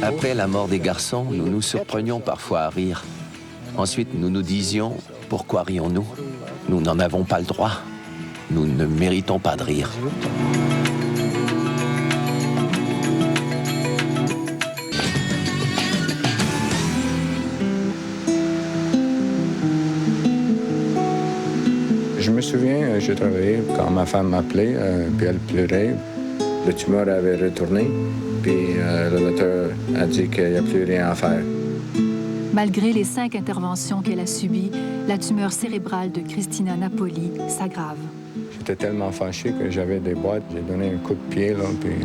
Après la mort des garçons, nous nous surprenions parfois à rire. Ensuite, nous nous disions, pourquoi rions-nous? Nous n'en avons pas le droit. Nous ne méritons pas de rire. Je me souviens, je travaillais quand ma femme m'appelait, puis elle pleurait. Le tumeur avait retourné, puis le docteur a dit qu'il n'y a plus rien à faire. Malgré les 5 interventions qu'elle a subies, la tumeur cérébrale de Christina Napoli s'aggrave. J'étais tellement fâché que j'avais des boîtes. J'ai donné un coup de pied, là, puis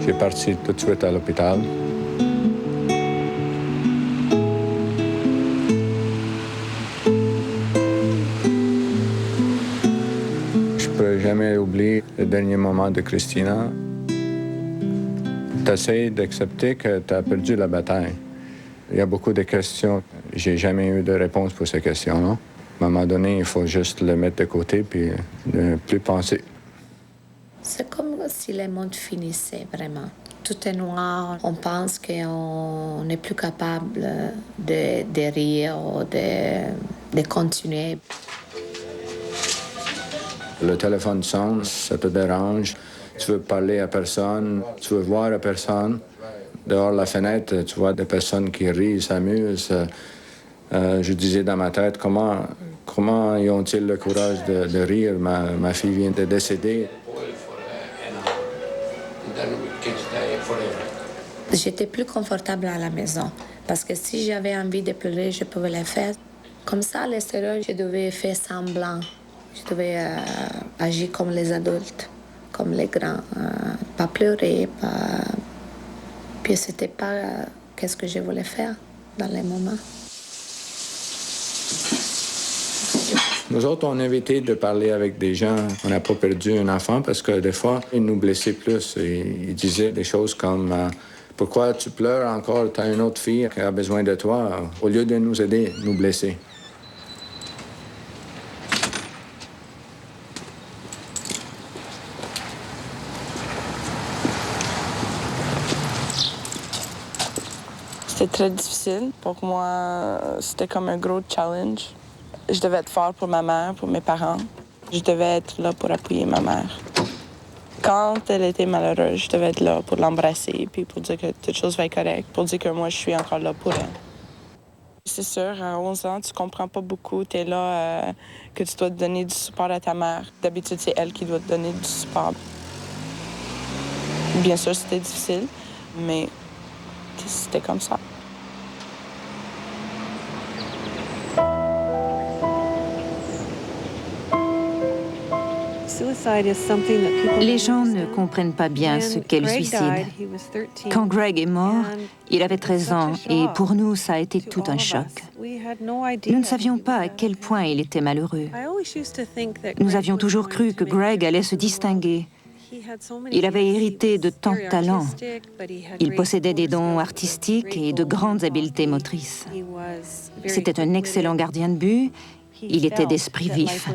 j'ai parti tout de suite à l'hôpital. Je ne peux jamais oublier le dernier moment de Christina. Tu essaies d'accepter que tu as perdu la bataille. Il y a beaucoup de questions. J'ai jamais eu de réponse pour ces questions-là. À un moment donné, il faut juste le mettre de côté puis ne plus penser. C'est comme si le monde finissait vraiment. Tout est noir. On pense qu'on n'est plus capable de rire ou de continuer. Le téléphone sonne, ça te dérange. Tu veux parler à personne, tu veux voir à personne. Dehors de la fenêtre, tu vois des personnes qui rient, s'amusent. Je disais dans ma tête, comment ils ont-ils le courage de rire? Ma fille vient de décéder. J'étais plus confortable à la maison parce que si j'avais envie de pleurer, je pouvais le faire. Comme ça, à l'extérieur, je devais faire semblant. Je devais agir comme les adultes, comme les grands. Pas pleurer, pas... Puis c'était pas qu'est-ce que je voulais faire dans les moments. Nous autres, on a évité de parler avec des gens. On n'a pas perdu un enfant parce que des fois, ils nous blessaient plus. Ils disaient des choses comme pourquoi tu pleures encore? Tu as une autre fille qui a besoin de toi. Au lieu de nous aider, nous blesser. C'était très difficile. Pour moi, c'était comme un gros challenge. Je devais être fort pour ma mère, pour mes parents. Je devais être là pour appuyer ma mère. Quand elle était malheureuse, je devais être là pour l'embrasser, puis pour dire que toute chose va être correcte, pour dire que moi, je suis encore là pour elle. C'est sûr, à 11 ans, tu comprends pas beaucoup. Tu es là que tu dois te donner du support à ta mère. D'habitude, c'est elle qui doit te donner du support. Bien sûr, c'était difficile, mais c'était comme ça. Les gens ne comprennent pas bien ce qu'est le suicide. Quand Greg est mort, il avait 13 ans et pour nous, ça a été tout un choc. Nous ne savions pas à quel point il était malheureux. Nous avions toujours cru que Greg allait se distinguer. Il avait hérité de tant de talents. Il possédait des dons artistiques et de grandes habiletés motrices. C'était un excellent gardien de but. Il était d'esprit vif.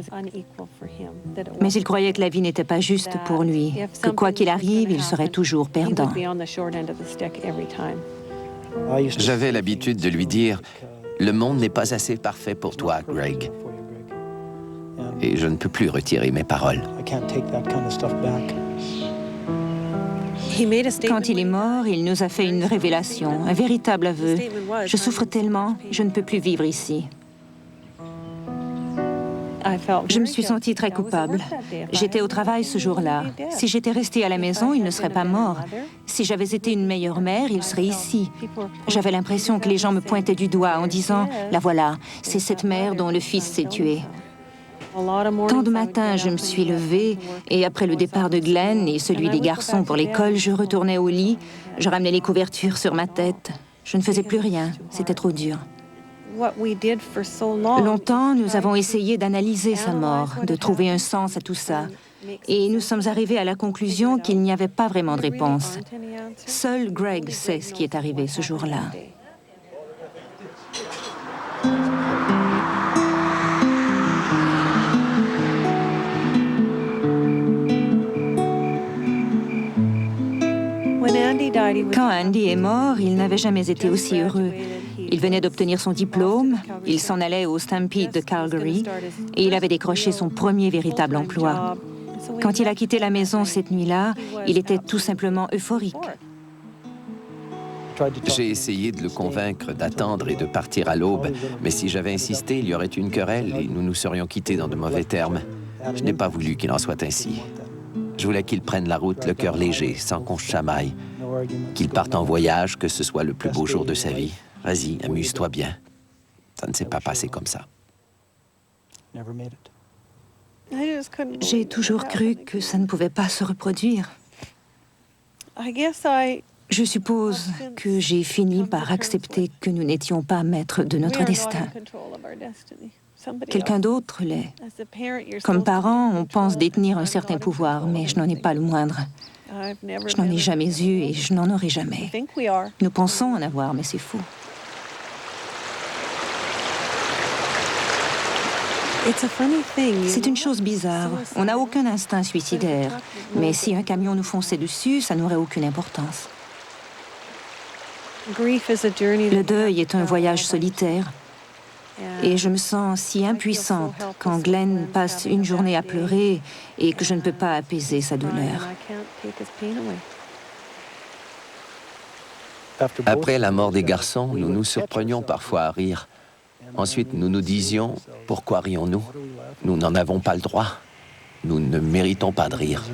Mais il croyait que la vie n'était pas juste pour lui, que quoi qu'il arrive, il serait toujours perdant. J'avais l'habitude de lui dire « Le monde n'est pas assez parfait pour toi, Greg. » Et je ne peux plus retirer mes paroles. Quand il est mort, il nous a fait une révélation, un véritable aveu. « Je souffre tellement, je ne peux plus vivre ici. » Je me suis sentie très coupable. J'étais au travail ce jour-là. Si j'étais restée à la maison, il ne serait pas mort. Si j'avais été une meilleure mère, il serait ici. J'avais l'impression que les gens me pointaient du doigt en disant « La voilà, c'est cette mère dont le fils s'est tué. » Tant de matins, je me suis levée et après le départ de Glenn et celui des garçons pour l'école, je retournais au lit, je ramenais les couvertures sur ma tête. Je ne faisais plus rien, c'était trop dur. Longtemps, nous avons essayé d'analyser sa mort, de trouver un sens à tout ça. Et nous sommes arrivés à la conclusion qu'il n'y avait pas vraiment de réponse. Seul Greg sait ce qui est arrivé ce jour-là. Quand Andy est mort, il n'avait jamais été aussi heureux. Il venait d'obtenir son diplôme, il s'en allait au Stampede de Calgary et il avait décroché son premier véritable emploi. Quand il a quitté la maison cette nuit-là, il était tout simplement euphorique. J'ai essayé de le convaincre d'attendre et de partir à l'aube, mais si j'avais insisté, il y aurait eu une querelle et nous nous serions quittés dans de mauvais termes. Je n'ai pas voulu qu'il en soit ainsi. Je voulais qu'il prenne la route le cœur léger, sans qu'on se chamaille. Qu'il parte en voyage, que ce soit le plus beau jour de sa vie. Vas-y, amuse-toi bien. Ça ne s'est pas passé comme ça. J'ai toujours cru que ça ne pouvait pas se reproduire. Je suppose que j'ai fini par accepter que nous n'étions pas maîtres de notre destin. Quelqu'un d'autre l'est. Comme parent, on pense détenir un certain pouvoir, mais je n'en ai pas le moindre. Je n'en ai jamais eu et je n'en aurai jamais. Nous pensons en avoir, mais c'est faux. C'est une chose bizarre. On n'a aucun instinct suicidaire. Mais si un camion nous fonçait dessus, ça n'aurait aucune importance. Le deuil est un voyage solitaire. Et je me sens si impuissante quand Glenn passe une journée à pleurer et que je ne peux pas apaiser sa douleur. Après la mort des garçons, nous nous surprenions parfois à rire. Ensuite, nous nous disions, pourquoi rions-nous? Nous n'en avons pas le droit. Nous ne méritons pas de rire.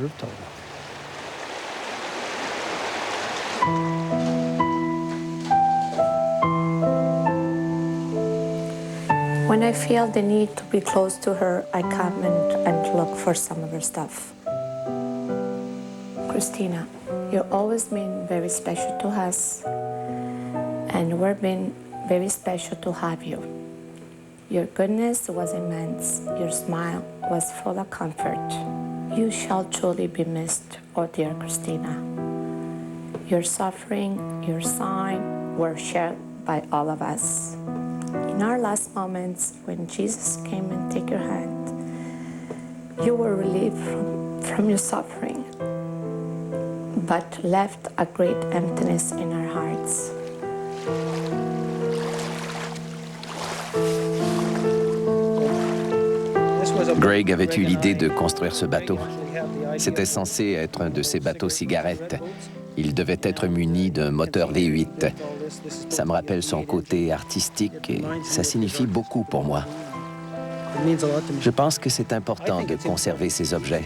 When I feel the need to be close to her, I come and look for some of her stuff. Christina, you've always been very special to us, and we've been very special to have you. Your goodness was immense. Your smile was full of comfort. You shall truly be missed, oh dear Christina. Your suffering, your sign were shared by all of us. In our last moments, when Jesus came and took your hand, you were relieved from your suffering, but left a great emptiness in our hearts. Greg avait eu l'idée de construire ce bateau. C'était censé être un de ces bateaux cigarettes. Il devait être muni d'un moteur V8. Ça me rappelle son côté artistique et ça signifie beaucoup pour moi. Je pense que c'est important de conserver ces objets.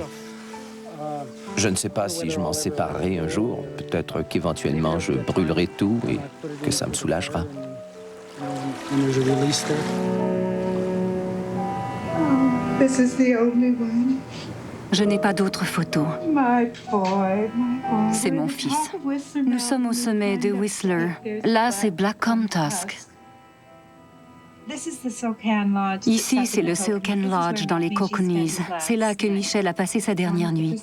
Je ne sais pas si je m'en séparerai un jour. Peut-être qu'éventuellement je brûlerai tout et que ça me soulagera. Je n'ai pas d'autres photos. C'est mon fils. Nous sommes au sommet de Whistler. Là, c'est Blackcomb Tusk. Ici, c'est le Silken Lodge dans les Coconues. C'est là que Michel a passé sa dernière nuit.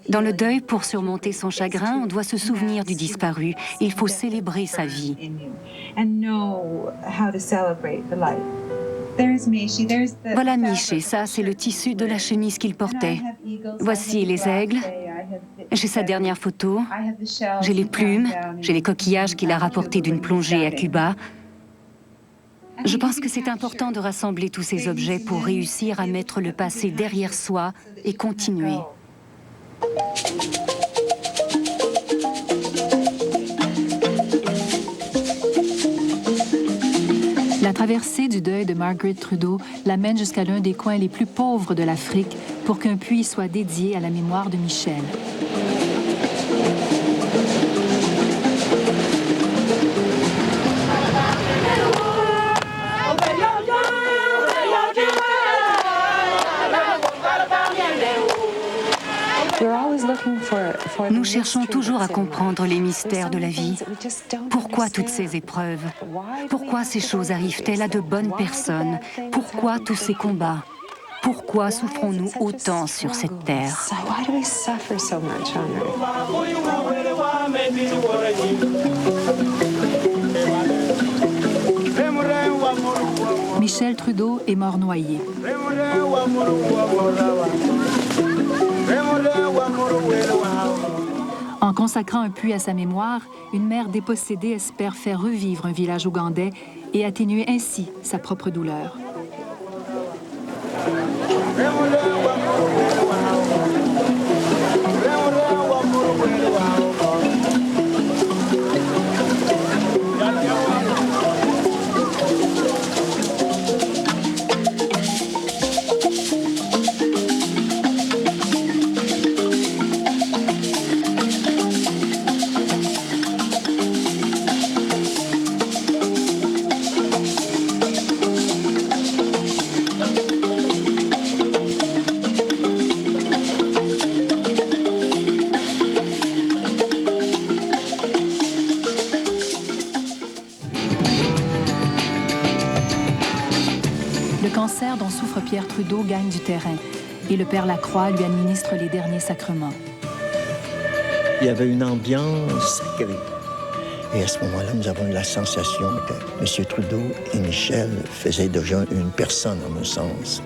Dans le deuil, pour surmonter son chagrin, on doit se souvenir du disparu. Il faut célébrer sa vie. Voilà Miché, ça c'est le tissu de la chemise qu'il portait. Voici les aigles. J'ai sa dernière photo. J'ai les plumes, j'ai les coquillages qu'il a rapportés d'une plongée à Cuba. Je pense que c'est important de rassembler tous ces objets pour réussir à mettre le passé derrière soi et continuer. La traversée du deuil de Margaret Trudeau l'amène jusqu'à l'un des coins les plus pauvres de l'Afrique pour qu'un puits soit dédié à la mémoire de Michel. Nous cherchons toujours à comprendre les mystères de la vie. Pourquoi toutes ces épreuves? Pourquoi ces choses arrivent-elles à de bonnes personnes? Pourquoi tous ces combats? Pourquoi souffrons-nous autant sur cette terre? Michel Trudeau est mort noyé. En consacrant un puits à sa mémoire, une mère dépossédée espère faire revivre un village ougandais et atténuer ainsi sa propre douleur. Le cancer dont souffre Pierre Trudeau gagne du terrain et le Père Lacroix lui administre les derniers sacrements. Il y avait une ambiance sacrée. Et à ce moment-là, nous avons eu la sensation que M. Trudeau et Michel faisaient déjà une personne, en un sens.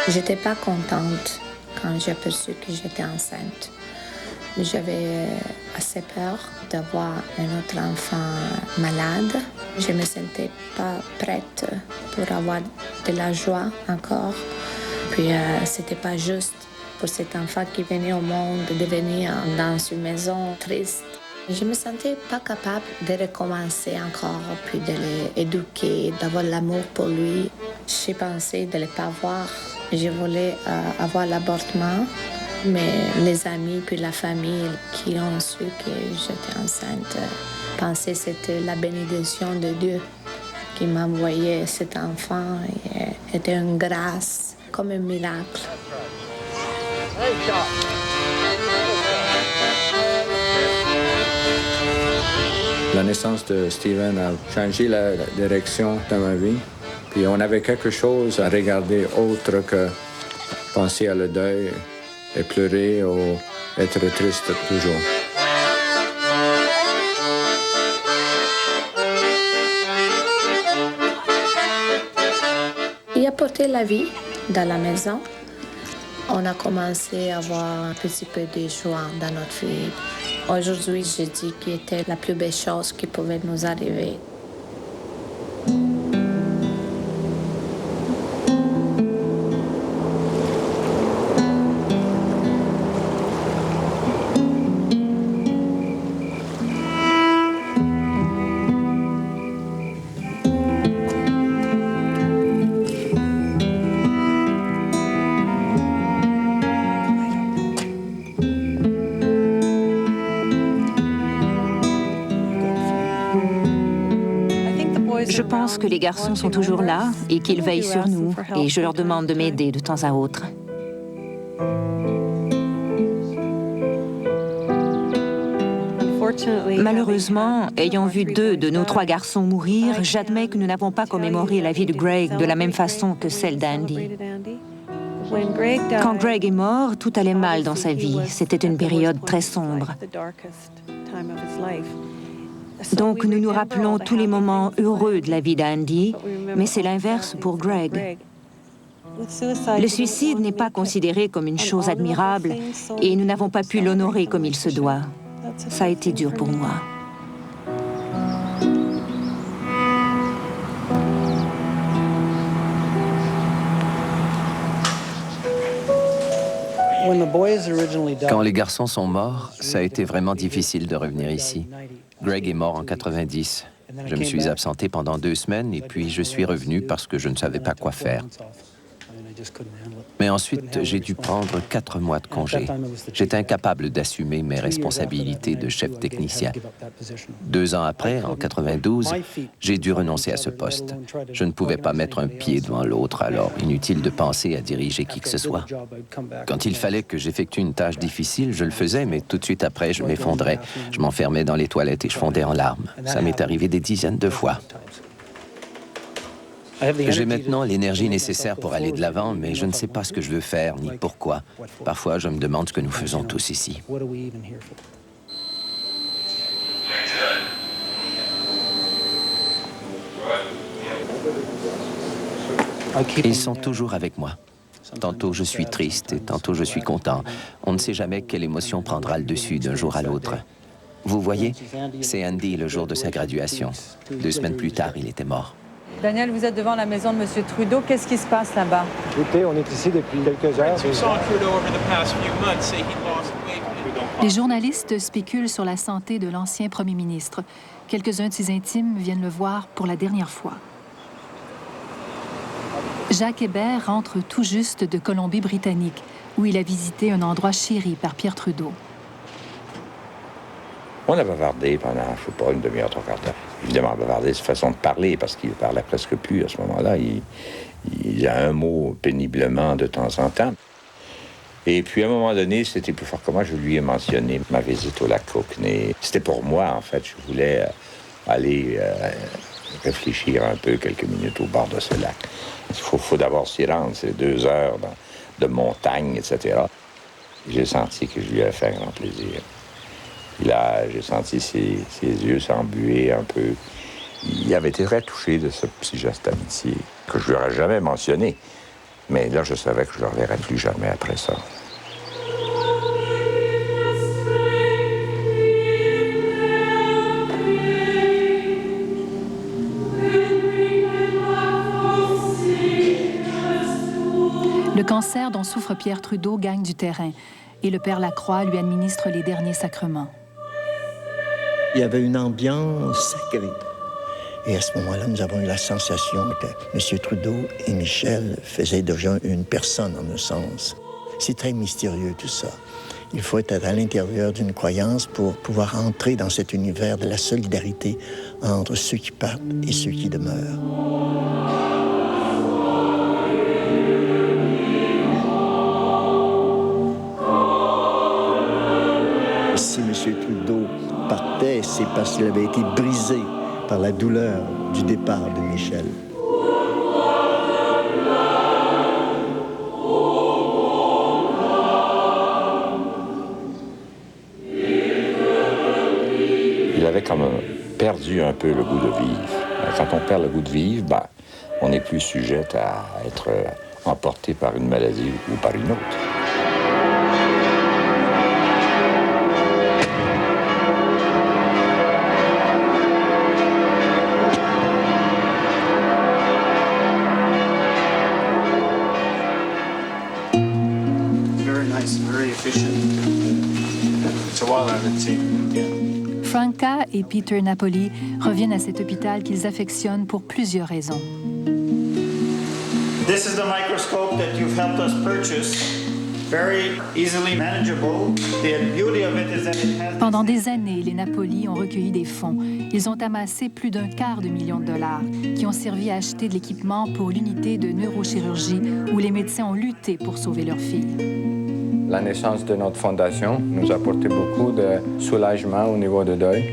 J'étais pas contente quand j'ai aperçu que j'étais enceinte. J'avais assez peur d'avoir un autre enfant malade. Je me sentais pas prête pour avoir de la joie encore. Puis c'était pas juste pour cet enfant qui venait au monde de venir dans une maison triste. Je me sentais pas capable de recommencer encore, puis de l'éduquer, d'avoir l'amour pour lui. J'ai pensé de ne pas voir. Je voulais avoir l'avortement, mais les amis puis la famille qui ont su que j'étais enceinte pensaient que c'était la bénédiction de Dieu qui m'envoyait cet enfant. Et était une grâce, comme un miracle. La naissance de Steven a changé la direction de ma vie. Puis on avait quelque chose à regarder autre que penser à le deuil et pleurer ou être triste toujours. Il a apporté la vie dans la maison. On a commencé à avoir un petit peu de joie dans notre vie. Aujourd'hui, je dis que c'était la plus belle chose qui pouvait nous arriver. Je pense que les garçons sont toujours là et qu'ils veillent sur nous, et je leur demande de m'aider de temps à autre. Malheureusement, ayant vu 2 de nos 3 garçons mourir, j'admets que nous n'avons pas commémoré la vie de Greg de la même façon que celle d'Andy. Quand Greg est mort, tout allait mal dans sa vie. C'était une période très sombre. Donc nous nous rappelons tous les moments heureux de la vie d'Andy, mais c'est l'inverse pour Greg. Le suicide n'est pas considéré comme une chose admirable et nous n'avons pas pu l'honorer comme il se doit. Ça a été dur pour moi. Quand les garçons sont morts, ça a été vraiment difficile de revenir ici. Greg est mort en 90. Je me suis absenté pendant 2 semaines et puis je suis revenu parce que je ne savais pas quoi faire. Mais ensuite, j'ai dû prendre 4 mois de congé. J'étais incapable d'assumer mes responsabilités de chef technicien. 2 ans après, en 92, j'ai dû renoncer à ce poste. Je ne pouvais pas mettre un pied devant l'autre, alors inutile de penser à diriger qui que ce soit. Quand il fallait que j'effectue une tâche difficile, je le faisais, mais tout de suite après, je m'effondrais. Je m'enfermais dans les toilettes et je fondais en larmes. Ça m'est arrivé des dizaines de fois. J'ai maintenant l'énergie nécessaire pour aller de l'avant, mais je ne sais pas ce que je veux faire ni pourquoi. Parfois, je me demande ce que nous faisons tous ici. Ils sont toujours avec moi. Tantôt je suis triste et tantôt je suis content. On ne sait jamais quelle émotion prendra le dessus d'un jour à l'autre. Vous voyez, c'est Andy le jour de sa graduation. 2 semaines plus tard, il était mort. Daniel, vous êtes devant la maison de M. Trudeau. Qu'est-ce qui se passe là-bas? Écoutez, on est ici depuis quelques heures. Les journalistes spéculent sur la santé de l'ancien premier ministre. Quelques-uns de ses intimes viennent le voir pour la dernière fois. Jacques Hébert rentre tout juste de Colombie-Britannique, où il a visité un endroit chéri par Pierre Trudeau. On a bavardé pendant, je ne sais pas, une demi-heure, 3 quarts d'heure. Évidemment, bavardé, c'est façon de parler, parce qu'il parlait presque plus à ce moment-là. Il a un mot péniblement de temps en temps. Et puis, à un moment donné, c'était plus fort que moi, je lui ai mentionné ma visite au lac Kootenay. C'était pour moi, en fait. Je voulais aller réfléchir un peu quelques minutes au bord de ce lac. Il faut d'abord s'y rendre. C'est 2 heures de montagne, etc. J'ai senti que je lui ai fait un grand plaisir. Puis là, j'ai senti ses yeux s'embuer un peu. Il avait été très touché de ce petit geste d'amitié que je lui aurais jamais mentionné. Mais là, je savais que je ne le reverrais plus jamais après ça. Le cancer dont souffre Pierre Trudeau gagne du terrain et le père Lacroix lui administre les derniers sacrements. Il y avait une ambiance sacrée. Et à ce moment-là, nous avons eu la sensation que M. Trudeau et Michel faisaient déjà une personne, en un sens. C'est très mystérieux, tout ça. Il faut être à l'intérieur d'une croyance pour pouvoir entrer dans cet univers de la solidarité entre ceux qui partent et ceux qui demeurent. Si M. Trudeau partait, c'est parce qu'il avait été brisé par la douleur du départ de Michel. Il avait comme perdu un peu le goût de vivre. Quand on perd le goût de vivre, on est plus sujet à être emporté par une maladie ou par une autre. Franca et Peter Napoli reviennent à cet hôpital qu'ils affectionnent pour plusieurs raisons. This is the microscope that you've helped us purchase. Very easily manageable. The beauty of it is that it has... Pendant des années, les Napoli ont recueilli des fonds. Ils ont amassé plus d'1/4 million de dollars qui ont servi à acheter de l'équipement pour l'unité de neurochirurgie où les médecins ont lutté pour sauver leur fille. La naissance de notre fondation nous a apporté beaucoup de soulagement au niveau du deuil.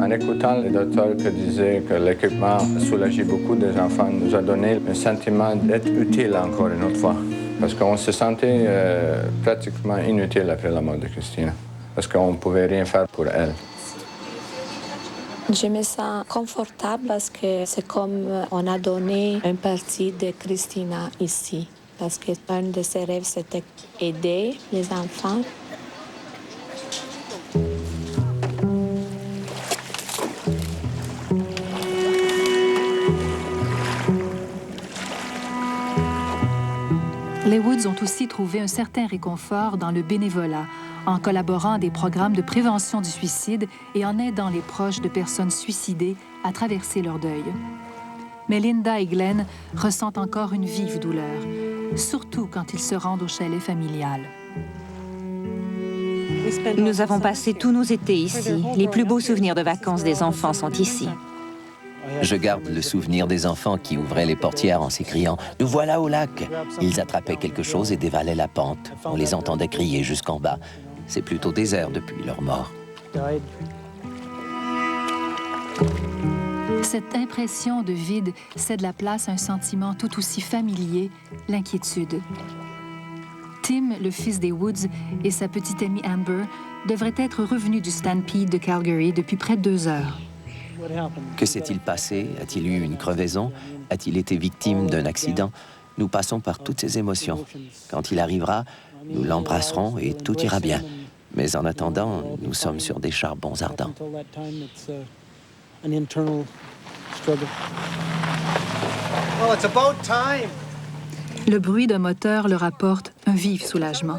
En écoutant les docteurs qui disaient que l'équipement soulageait beaucoup des enfants, nous a donné un sentiment d'être utile encore une autre fois. Parce qu'on se sentait pratiquement inutile après la mort de Christina. Parce qu'on ne pouvait rien faire pour elle. Je me sens confortable parce que c'est comme on a donné une partie de Christina ici. Parce qu'un de ses rêves, c'était aider les enfants. Les Woods ont aussi trouvé un certain réconfort dans le bénévolat, en collaborant à des programmes de prévention du suicide et en aidant les proches de personnes suicidées à traverser leur deuil. Mais Linda et Glenn ressentent encore une vive douleur, surtout quand ils se rendent au chalet familial. Nous avons passé tous nos étés ici. Les plus beaux souvenirs de vacances des enfants sont ici. Je garde le souvenir des enfants qui ouvraient les portières en s'écriant « Nous voilà au lac !» Ils attrapaient quelque chose et dévalaient la pente. On les entendait crier jusqu'en bas. C'est plutôt désert depuis leur mort. Cette impression de vide cède la place à un sentiment tout aussi familier, l'inquiétude. Tim, le fils des Woods, et sa petite amie Amber devraient être revenus du Stampede de Calgary depuis près de 2 heures. Que s'est-il passé? A-t-il eu une crevaison? A-t-il été victime d'un accident? Nous passons par toutes ces émotions. Quand il arrivera, nous l'embrasserons et tout ira bien. Mais en attendant, nous sommes sur des charbons ardents. Le bruit d'un moteur leur apporte un vif soulagement.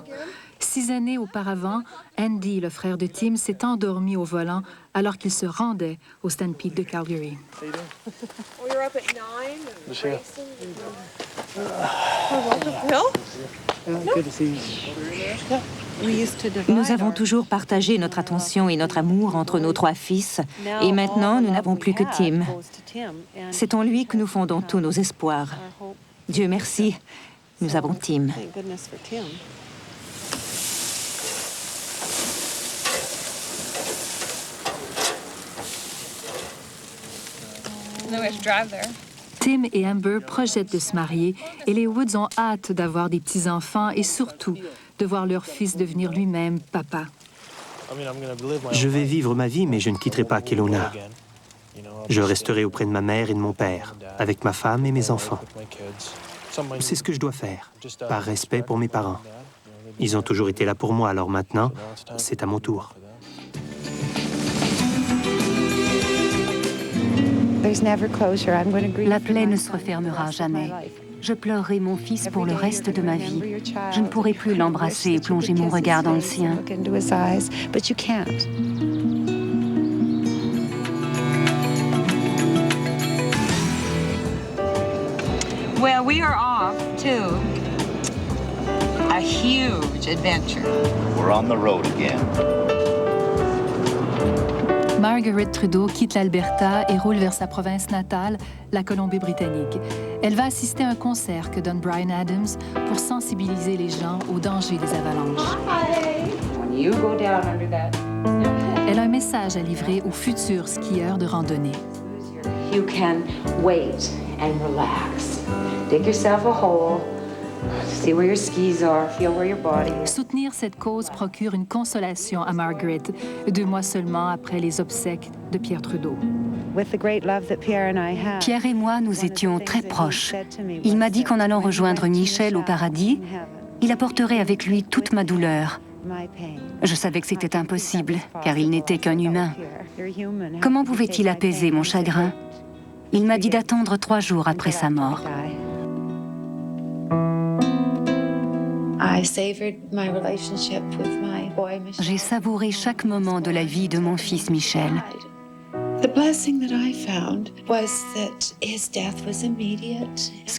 6 années auparavant, Andy, le frère de Tim, s'est endormi au volant alors qu'il se rendait au Stampede de Calgary. Nous avons toujours partagé notre attention et notre amour entre nos 3 fils, et maintenant nous n'avons plus que Tim. C'est en lui que nous fondons tous nos espoirs. Dieu merci, nous avons Tim. Tim et Amber projettent de se marier et les Woods ont hâte d'avoir des petits-enfants et surtout de voir leur fils devenir lui-même papa. Je vais vivre ma vie, mais je ne quitterai pas Kelowna. Je resterai auprès de ma mère et de mon père, avec ma femme et mes enfants. C'est ce que je dois faire, par respect pour mes parents. Ils ont toujours été là pour moi, alors maintenant, c'est à mon tour. La plaie ne se refermera jamais. Je pleurerai mon fils pour le reste de ma vie. Je ne pourrai plus l'embrasser et plonger mon regard dans le sien. Well, we are off to a huge adventure. We're on the road again. Margaret Trudeau quitte l'Alberta et roule vers sa province natale, la Colombie-Britannique. Elle va assister à un concert que donne Bryan Adams pour sensibiliser les gens au danger des avalanches. Elle a un message à livrer aux futurs skieurs de randonnée. You can wait and relax. Dig yourself a hole. See where your skis are, feel where your body is. Soutenir cette cause procure une consolation à Margaret, 2 mois seulement après les obsèques de Pierre Trudeau. Pierre et moi, nous étions très proches. Il m'a dit qu'en allant rejoindre Michel au paradis, il apporterait avec lui toute ma douleur. Je savais que c'était impossible, car il n'était qu'un humain. Comment pouvait-il apaiser mon chagrin? Il m'a dit d'attendre 3 jours après sa mort. J'ai savouré chaque moment de la vie de mon fils Michel. Ce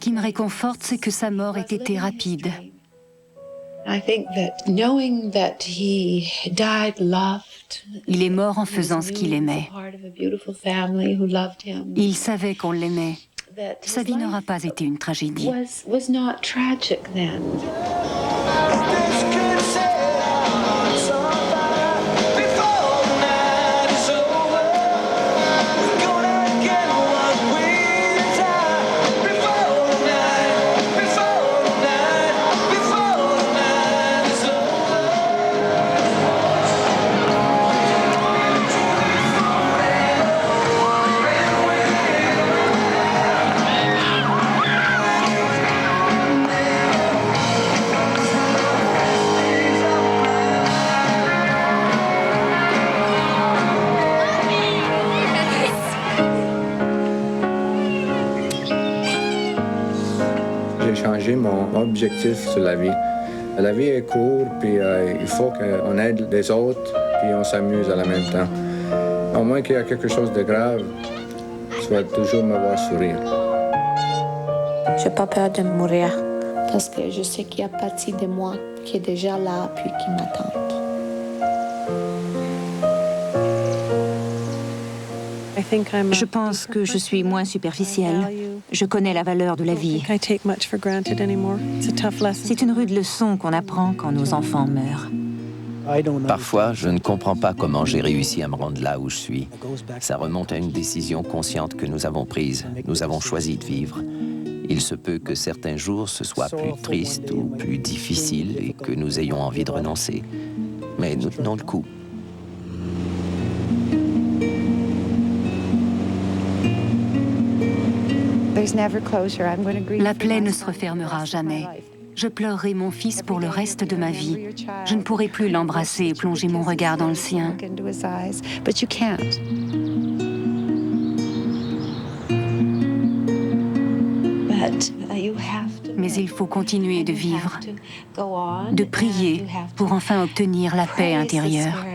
qui me réconforte, c'est que sa mort ait été rapide. Il est mort en faisant ce qu'il aimait. Il savait qu'on l'aimait. Sa vie n'aura pas été une tragédie. J'ai changé mon objectif sur la vie. La vie est courte, puis il faut qu'on aide les autres, puis on s'amuse à la même temps. Au moins qu'il y a quelque chose de grave, tu vas toujours me voir sourire. J'ai pas peur de mourir, parce que je sais qu'il y a partie de moi qui est déjà là, puis qui m'attend. Je pense que je suis moins superficielle. Je connais la valeur de la vie. C'est une rude leçon qu'on apprend quand nos enfants meurent. Parfois, je ne comprends pas comment j'ai réussi à me rendre là où je suis. Ça remonte à une décision consciente que nous avons prise. Nous avons choisi de vivre. Il se peut que certains jours ce soit plus triste ou plus difficile et que nous ayons envie de renoncer. Mais nous tenons le coup. La plaie ne se refermera jamais. Je pleurerai mon fils pour le reste de ma vie. Je ne pourrai plus l'embrasser et plonger mon regard dans le sien. Mais il faut continuer de vivre, de prier pour enfin obtenir la paix intérieure.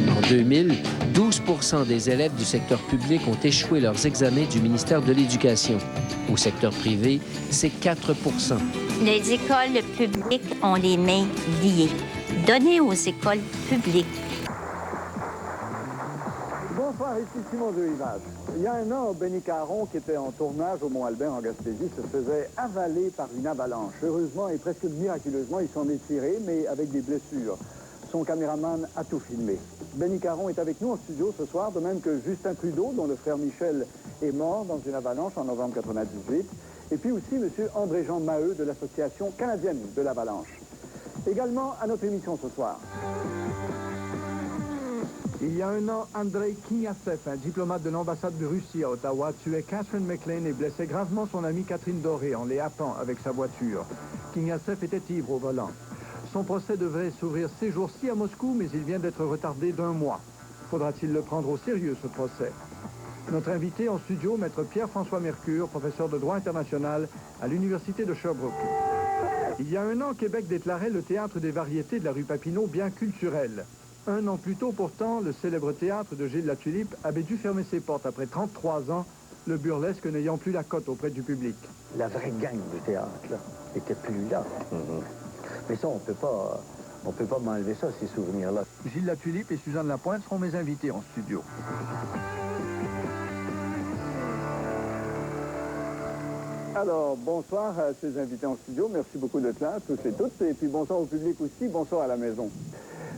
En 2000, 12% des élèves du secteur public ont échoué leurs examens du ministère de l'Éducation. Au secteur privé, c'est 4%. Les écoles publiques ont les mains liées. Donnez aux écoles publiques. Bonsoir, ici Simon de Rivage. Il y a un an, Benny Caron, qui était en tournage au Mont-Albert en Gaspésie, se faisait avaler par une avalanche. Heureusement et presque miraculeusement, il s'en est tiré, mais avec des blessures. Son caméraman a tout filmé. Benny Caron est avec nous en studio ce soir, de même que Justin Trudeau, dont le frère Michel est mort dans une avalanche en novembre 1998, et puis aussi M. André-Jean Maheu de l'Association canadienne de l'avalanche. Également à notre émission ce soir. Il y a un an, Andrei Kniazev, un diplomate de l'ambassade de Russie à Ottawa, tuait Catherine McLean et blessait gravement son amie Catherine Doré en les happant avec sa voiture. Kniazev était ivre au volant. Son procès devrait s'ouvrir ces jours-ci à Moscou, mais il vient d'être retardé d'1 mois. Faudra-t-il le prendre au sérieux, ce procès? Notre invité en studio, maître Pierre-François Mercure, professeur de droit international à l'Université de Sherbrooke. Il y a un an, Québec déclarait le théâtre des variétés de la rue Papineau bien culturel. 1 an plus tôt, pourtant, le célèbre théâtre de Gilles Latulippe avait dû fermer ses portes après 33 ans, le burlesque n'ayant plus la cote auprès du public. La vraie gang du théâtre, là, n'était plus là. Mais ça, on peut pas m'enlever ça, ces souvenirs-là. Gilles Latulippe et Suzanne Lapointe seront mes invités en studio. Alors, bonsoir à ces invités en studio. Merci beaucoup d'être là, tous et toutes. Et puis bonsoir au public aussi, bonsoir à la maison.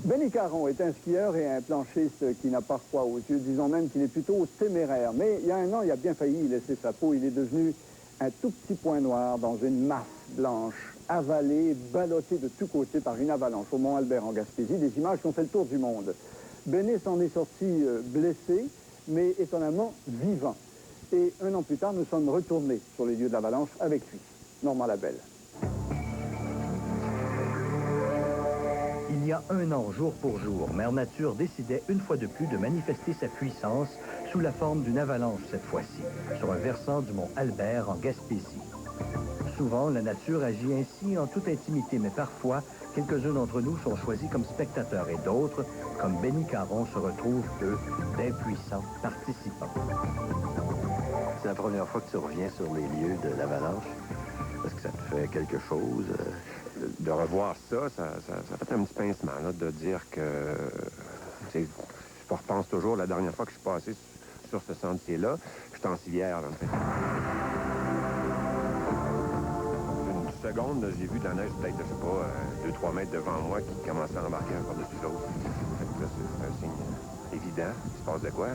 Benny Caron est un skieur et un planchiste qui n'a pas froid aux yeux, disons même qu'il est plutôt téméraire. Mais il y a un an, il a bien failli y laisser sa peau. Il est devenu un tout petit point noir dans une masse blanche, avalé, ballotté de tous côtés par une avalanche au Mont-Albert en Gaspésie, des images qui ont fait le tour du monde. Benny s'en est sorti blessé, mais étonnamment vivant. Et 1 an plus tard, nous sommes retournés sur les lieux de l'avalanche avec lui, Normand Labelle. Il y a 1 an, jour pour jour, Mère Nature décidait une fois de plus de manifester sa puissance sous la forme d'une avalanche cette fois-ci, sur un versant du mont Albert en Gaspésie. Souvent, la nature agit ainsi en toute intimité, mais parfois, quelques-uns d'entre nous sont choisis comme spectateurs et d'autres, comme Benny Caron, se retrouvent, eux, d'impuissants participants. C'est la première fois que tu reviens sur les lieux de l'avalanche. Est-ce que ça te fait quelque chose? De revoir ça fait un petit pincement, là, de dire que... Je repense toujours la dernière fois que je suis passé sur ce sentier-là. Je suis en civière, en fait. Une seconde, j'ai vu de la neige peut-être, je sais pas, 2-3 mètres devant moi qui commençait à embarquer un par-dessus l'autre. C'est un signe évident. Il se passe de quoi?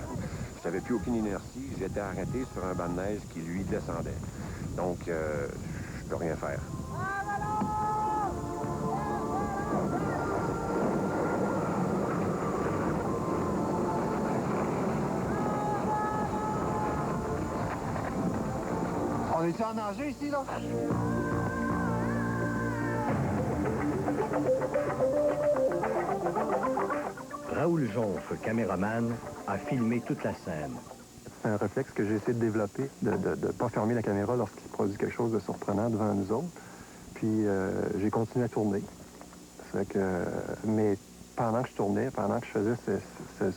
J'avais plus aucune inertie. J'étais arrêté sur un banc de neige qui, lui, descendait. Donc, je peux rien faire. On est-tu en danger ici, là? Raoul Jonf, caméraman, a filmé toute la scène. C'est un réflexe que j'ai essayé de développer, de ne pas fermer la caméra lorsqu'il se produit quelque chose de surprenant devant nous autres. Puis j'ai continué à tourner. Mais pendant que je tournais, pendant que je faisais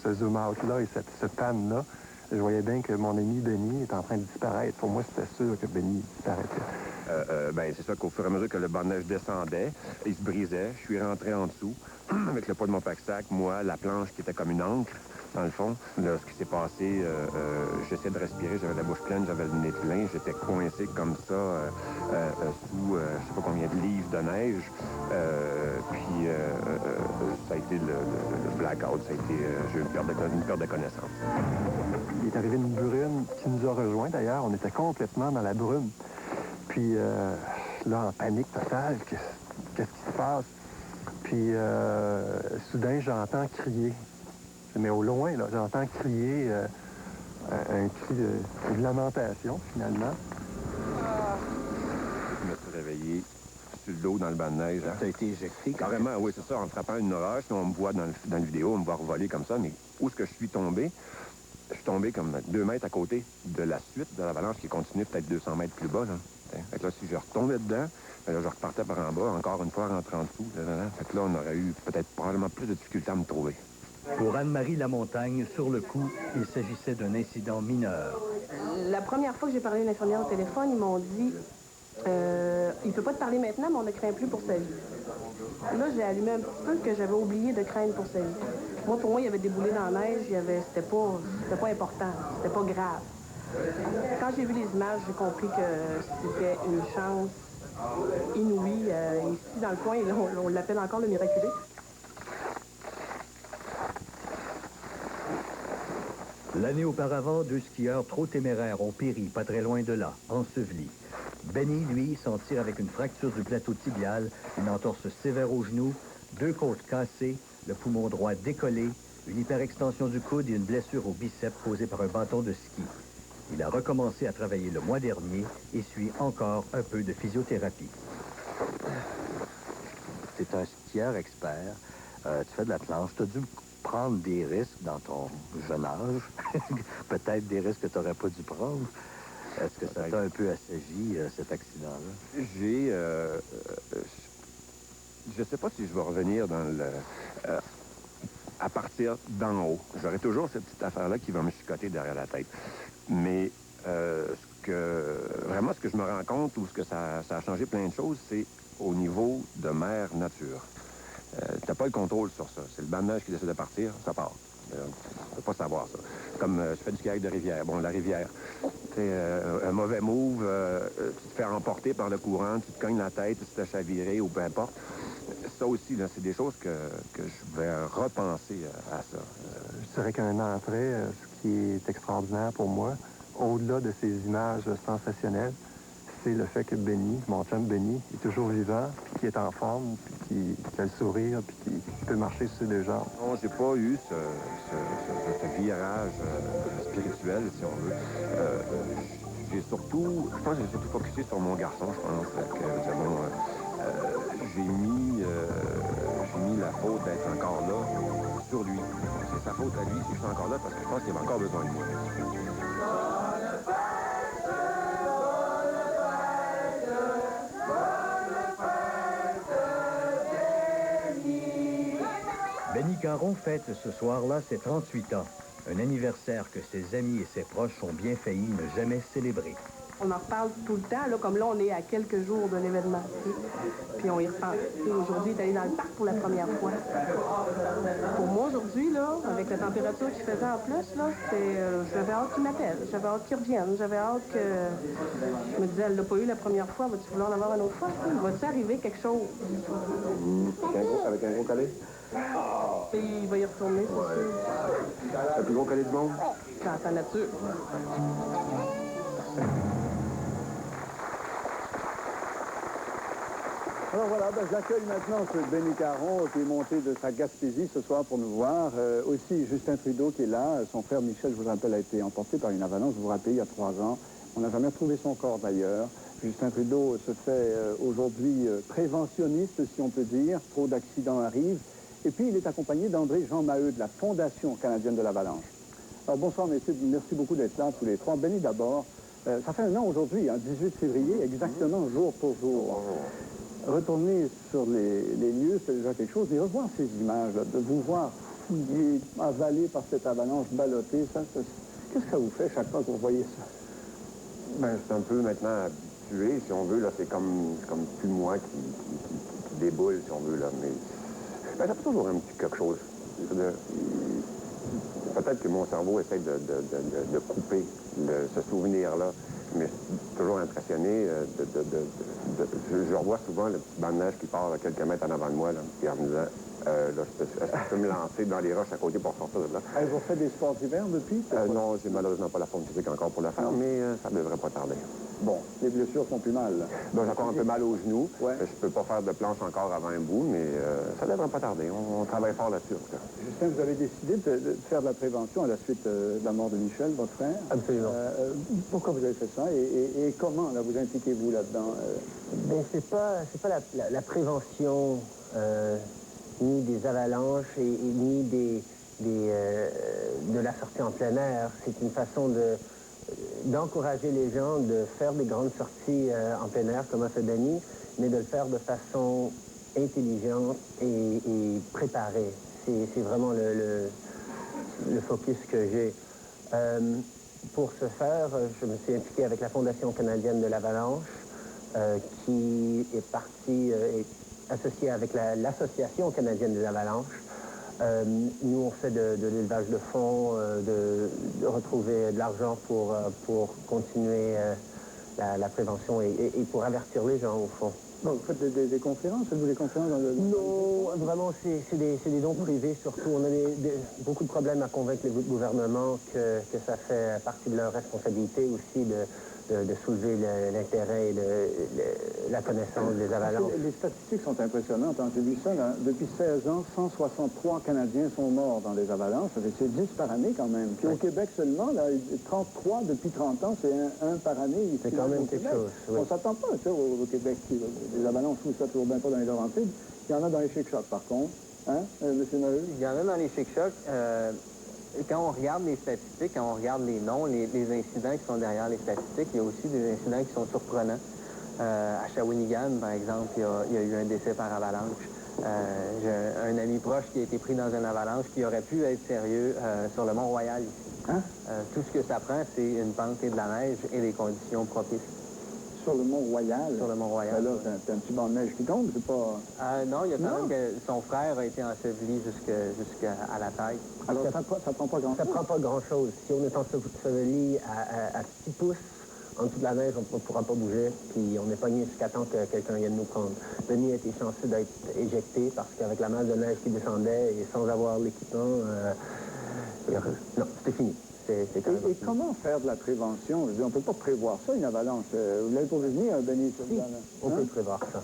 ce zoom-out-là et ce pan-là, je voyais bien que mon ami Benny est en train de disparaître. Pour moi, c'était sûr que Benny disparaissait. C'est ça qu'au fur et à mesure que le banc de neige descendait, il se brisait. Je suis rentré en dessous avec le poids de mon pack-sac, moi, la planche qui était comme une ancre, dans le fond. Là, ce qui s'est passé, j'essayais de respirer, j'avais la bouche pleine, j'avais le nez plein, j'étais coincé comme ça sous je sais pas combien de livres de neige. Puis ça a été le blackout, ça a été j'ai eu une perte de connaissance. Il est arrivé une brume qui nous a rejoints d'ailleurs. On était complètement dans la brume. Puis là, en panique totale, qu'est-ce qui se passe? Puis soudain, j'entends crier. Mais au loin, là, j'entends crier un cri de lamentation, finalement. Je me suis réveillé sur le dos dans le banc de neige. Ça a été éjecté? Carrément, oui, c'est ça. En frappant une roche, on me voit dans la vidéo, on me voit revoler comme ça. Mais où est-ce que je suis tombé? Je suis tombé comme 2 mètres à côté de la suite de l'avalanche qui continue peut-être 200 mètres plus bas. Là. Fait que là, si je retombais dedans, là, je repartais par en bas, encore une fois, rentrant en dessous. Fait que là, on aurait eu peut-être probablement plus de difficultés à me trouver. Pour Anne-Marie Lamontagne, sur le coup, il s'agissait d'un incident mineur. La première fois que j'ai parlé à une infirmière au téléphone, ils m'ont dit il ne peut pas te parler maintenant, mais on ne craint plus pour sa vie. Là, j'ai allumé un petit peu que j'avais oublié de craindre pour sa vie. Pour moi, il y avait des boulets dans la neige, c'était pas important, c'était pas grave. Quand j'ai vu les images, j'ai compris que c'était une chance inouïe. Ici, dans le coin, on l'appelle encore le miraculé. L'année auparavant, 2 skieurs trop téméraires ont péri, pas très loin de là, ensevelis. Benny, lui, s'en tire avec une fracture du plateau tibial, une entorse sévère au genou, 2 côtes cassées, le poumon droit décollé, une hyperextension du coude et une blessure au biceps causée par un bâton de ski. Il a recommencé à travailler le mois dernier et suit encore un peu de physiothérapie. Tu es un skieur expert, tu fais de la planche, tu as dû prendre des risques dans ton jeune âge, peut-être des risques que tu n'aurais pas dû prendre. Est-ce que ça t'a un peu assagi, cet accident-là? Je sais pas si je vais revenir dans à partir d'en haut. J'aurai toujours cette petite affaire-là qui va me chicoter derrière la tête. Mais ce que je me rends compte ou ce que ça a changé plein de choses, c'est au niveau de mère nature. T'as pas le contrôle sur ça. C'est le banc de neige qui décide de partir, ça part. Tu peux pas savoir ça. Comme je fais du kayak de rivière. Bon, la rivière, un mauvais move, tu te fais emporter par le courant, tu te cognes la tête, tu te fais chavirer ou peu importe. Ça aussi, là, c'est des choses que je vais repenser à ça. Je dirais qu'un entrée, ce qui est extraordinaire pour moi, au-delà de ces images sensationnelles, c'est le fait que Benny, mon chum Benny, est toujours vivant, puis qui est en forme, puis qui a le sourire, puis qui peut marcher sur ses 2 jambes. Non, j'ai pas eu ce virage spirituel, si on veut. Je pense que j'ai surtout focusé sur mon garçon, je pense. J'ai mis la faute d'être encore là sur lui. C'est sa faute à lui si je suis encore là, parce que je pense qu'il a encore besoin de moi. Benny Caron fête ce soir-là ses 38 ans. Un anniversaire que ses amis et ses proches ont bien failli ne jamais célébrer. On en reparle tout le temps, là, comme là, on est à quelques jours de l'événement. Puis on y repense. Aujourd'hui, il est allé dans le parc pour la première fois. Pour moi, aujourd'hui, là, avec la température qu'il faisait en plus, là, j'avais hâte qu'il m'appelle. J'avais hâte qu'il revienne. J'avais hâte que... Je me disais, elle l'a pas eu la première fois. Vas-tu vouloir l'avoir une autre fois? Va-tu arriver quelque chose? Avec un gros collet? Et il va y retourner, c'est sûr. Le plus gros collier de monde? Dans sa nature. Alors voilà, j'accueille maintenant ce Benny Caron qui est monté de sa Gaspésie ce soir pour nous voir. Aussi Justin Trudeau qui est là. Son frère Michel, je vous rappelle, a été emporté par une avalanche, vous vous rappelez, il y a 3 ans. On n'a jamais retrouvé son corps d'ailleurs. Justin Trudeau se fait aujourd'hui préventionniste, si on peut dire. Trop d'accidents arrivent. Et puis, il est accompagné d'André-Jean Maheu de la Fondation canadienne de l'Avalanche. Alors, bonsoir, messieurs. Merci beaucoup d'être là, tous les trois. Benny, d'abord, ça fait 1 an aujourd'hui, 18 février, exactement jour pour jour. Retourner sur les lieux, c'est déjà quelque chose. Et revoir ces images, là, de vous voir fouillé, avalé par cette avalanche, ballotté, qu'est-ce que ça vous fait chaque fois que vous voyez ça? Ben, c'est un peu maintenant habitué, si on veut. Là, c'est comme plus moi qui déboule, si on veut. Là, mais ben, ça fait toujours un petit quelque chose. Peut-être que mon cerveau essaie de couper ce souvenir-là, mais je suis toujours impressionné. Je revois souvent le petit banc de neige qui part à quelques mètres en avant de moi, là, puis en me disant, est-ce que je peux me lancer dans les roches à côté pour sortir de là? Vous faites des sports d'hiver depuis? Non, j'ai malheureusement pas la forme physique encore pour le faire, mais ça ne devrait pas tarder. Bon, les blessures font plus mal. Ben, j'ai encore un peu mal aux genoux. Ouais. Je peux pas faire de planche encore avant un bout, mais ça ne devrait pas tarder. On travaille fort là-dessus. Justin, vous avez décidé de faire de la prévention à la suite de la mort de Michel, votre frère. Absolument. Pourquoi vous avez fait ça et comment là, vous impliquez-vous là-dedans? Ben, c'est pas la prévention ni des avalanches et ni de la sortie en plein air. C'est une façon d'encourager les gens de faire des grandes sorties en plein air, comme a fait Benny, mais de le faire de façon intelligente et préparée. C'est vraiment le focus que j'ai. Pour ce faire, je me suis impliqué avec la Fondation canadienne de l'Avalanche, qui est partie, est associée avec l'Association canadienne des avalanches. Nous, on fait de l'élevage de fonds, de retrouver de l'argent pour continuer la prévention et pour avertir les gens, au fond. Bon, vous faites des conférences? Faites-vous des conférences dans le... Non, vraiment, c'est des dons privés, surtout. On a beaucoup de problèmes à convaincre les gouvernements que ça fait partie de leur responsabilité aussi de soulever l'intérêt et la connaissance des avalanches. Les statistiques sont impressionnantes. J'ai vu ça, là. Depuis 16 ans, 163 Canadiens sont morts dans les avalanches. C'est 10 par année quand même. Puis au Québec seulement, là, 33 depuis 30 ans, c'est un par année. C'est quand même quelque chose. Oui. On ne s'attend pas à ça au Québec. Les avalanches, tout ça, toujours bien pas dans les Laurentides. Il y en a dans les Chic-Chocs, par contre. Hein, M. Maheu? Il y en a dans les Chic-Chocs. Quand on regarde les statistiques, quand on regarde les noms, les incidents qui sont derrière les statistiques, il y a aussi des incidents qui sont surprenants. À Shawinigan, par exemple, il y a eu un décès par avalanche. J'ai un ami proche qui a été pris dans une avalanche qui aurait pu être sérieux sur le Mont-Royal ici. Hein? Tout ce que ça prend, c'est une pente et de la neige et des conditions propices. Sur le Mont-Royal? Sur le Mont-Royal. Ben là, c'est un petit banc de neige qui tombe, c'est pas... non, il y a quand même que son frère a été enseveli jusqu'à la taille. Alors, ça prend pas grand-chose? Ça prend pas grand-chose. Si on est enseveli à 6 pouces en dessous de la neige, on ne pourra pas bouger, puis on est pogné jusqu'à temps que quelqu'un vienne nous prendre. Denis a été chanceux d'être éjecté parce qu'avec la masse de neige qui descendait et sans avoir l'équipement, non, c'était fini. Et comment faire de la prévention? Je veux dire, on ne peut pas prévoir ça, une avalanche. Vous l'avez pas vu venir, Benny? Si, on peut prévoir ça.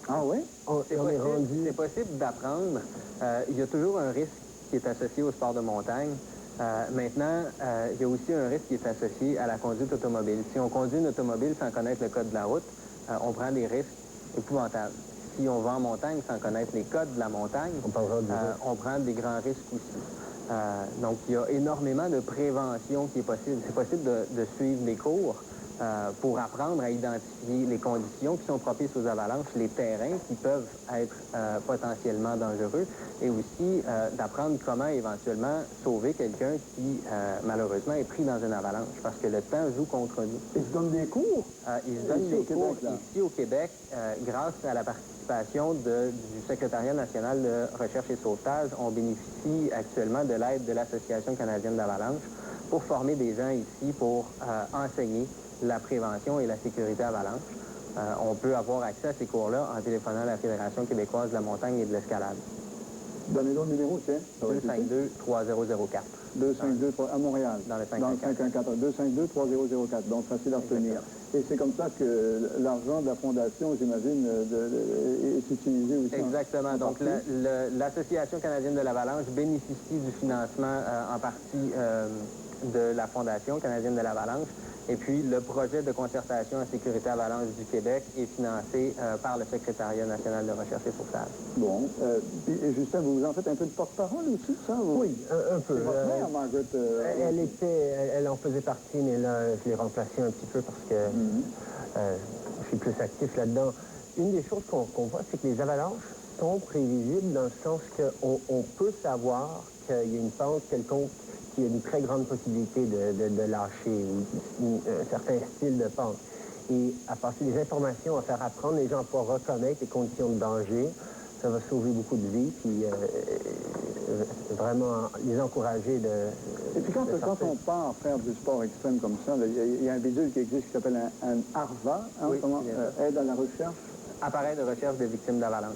Ah oui? C'est possible d'apprendre. Il y a toujours un risque qui est associé au sport de montagne. Maintenant, il y a aussi un risque qui est associé à la conduite automobile. Si on conduit une automobile sans connaître le code de la route, on prend des risques épouvantables. Si on va en montagne sans connaître les codes de la montagne, on prend des grands risques aussi. Donc, il y a énormément de prévention qui est possible. C'est possible de suivre des cours pour apprendre à identifier les conditions qui sont propices aux avalanches, les terrains qui peuvent être potentiellement dangereux, et aussi d'apprendre comment éventuellement sauver quelqu'un qui, malheureusement, est pris dans une avalanche, parce que le temps joue contre nous. Ils se donnent des cours? Ils se donnent des cours ici au Québec, grâce à la participation du Secrétariat national de recherche et sauvetage. On bénéficie actuellement de l'aide de l'Association canadienne d'avalanche pour former des gens ici pour enseigner la prévention et la sécurité avalanche. On peut avoir accès à ces cours-là en téléphonant à la Fédération québécoise de la montagne et de l'escalade. Donnez-nous le numéro, tiens. 252-3004. 252 à Montréal. Dans le 514. 252-3004. Donc, facile à retenir. Et c'est comme ça que l'argent de la Fondation, j'imagine, est utilisé aussi. Exactement. Donc, l'Association canadienne de l'Avalanche bénéficie du financement en partie de la Fondation canadienne de l'Avalanche. Et puis, le projet de concertation en sécurité avalanche du Québec est financé par le Secrétariat national de recherche et sauvetage. Bon. Et Justin, vous en faites un peu de porte-parole aussi, ça? Oui, un peu. C'est votre mère, Margaret. Elle en faisait partie, mais là, je l'ai remplacée un petit peu parce que je suis plus actif là-dedans. Une des choses qu'on voit, c'est que les avalanches sont prévisibles dans le sens qu'on peut savoir qu'il y a une pente quelconque qui a une très grande possibilité de lâcher un certain style de pente. Et à passer des informations, à faire apprendre les gens à pouvoir reconnaître les conditions de danger, ça va sauver beaucoup de vies, puis vraiment les encourager de... Et puis quand on part faire du sport extrême comme ça, il y a un bidule qui existe qui s'appelle un ARVA, hein, oui, aide à la recherche? Appareil de recherche des victimes d'avalanche.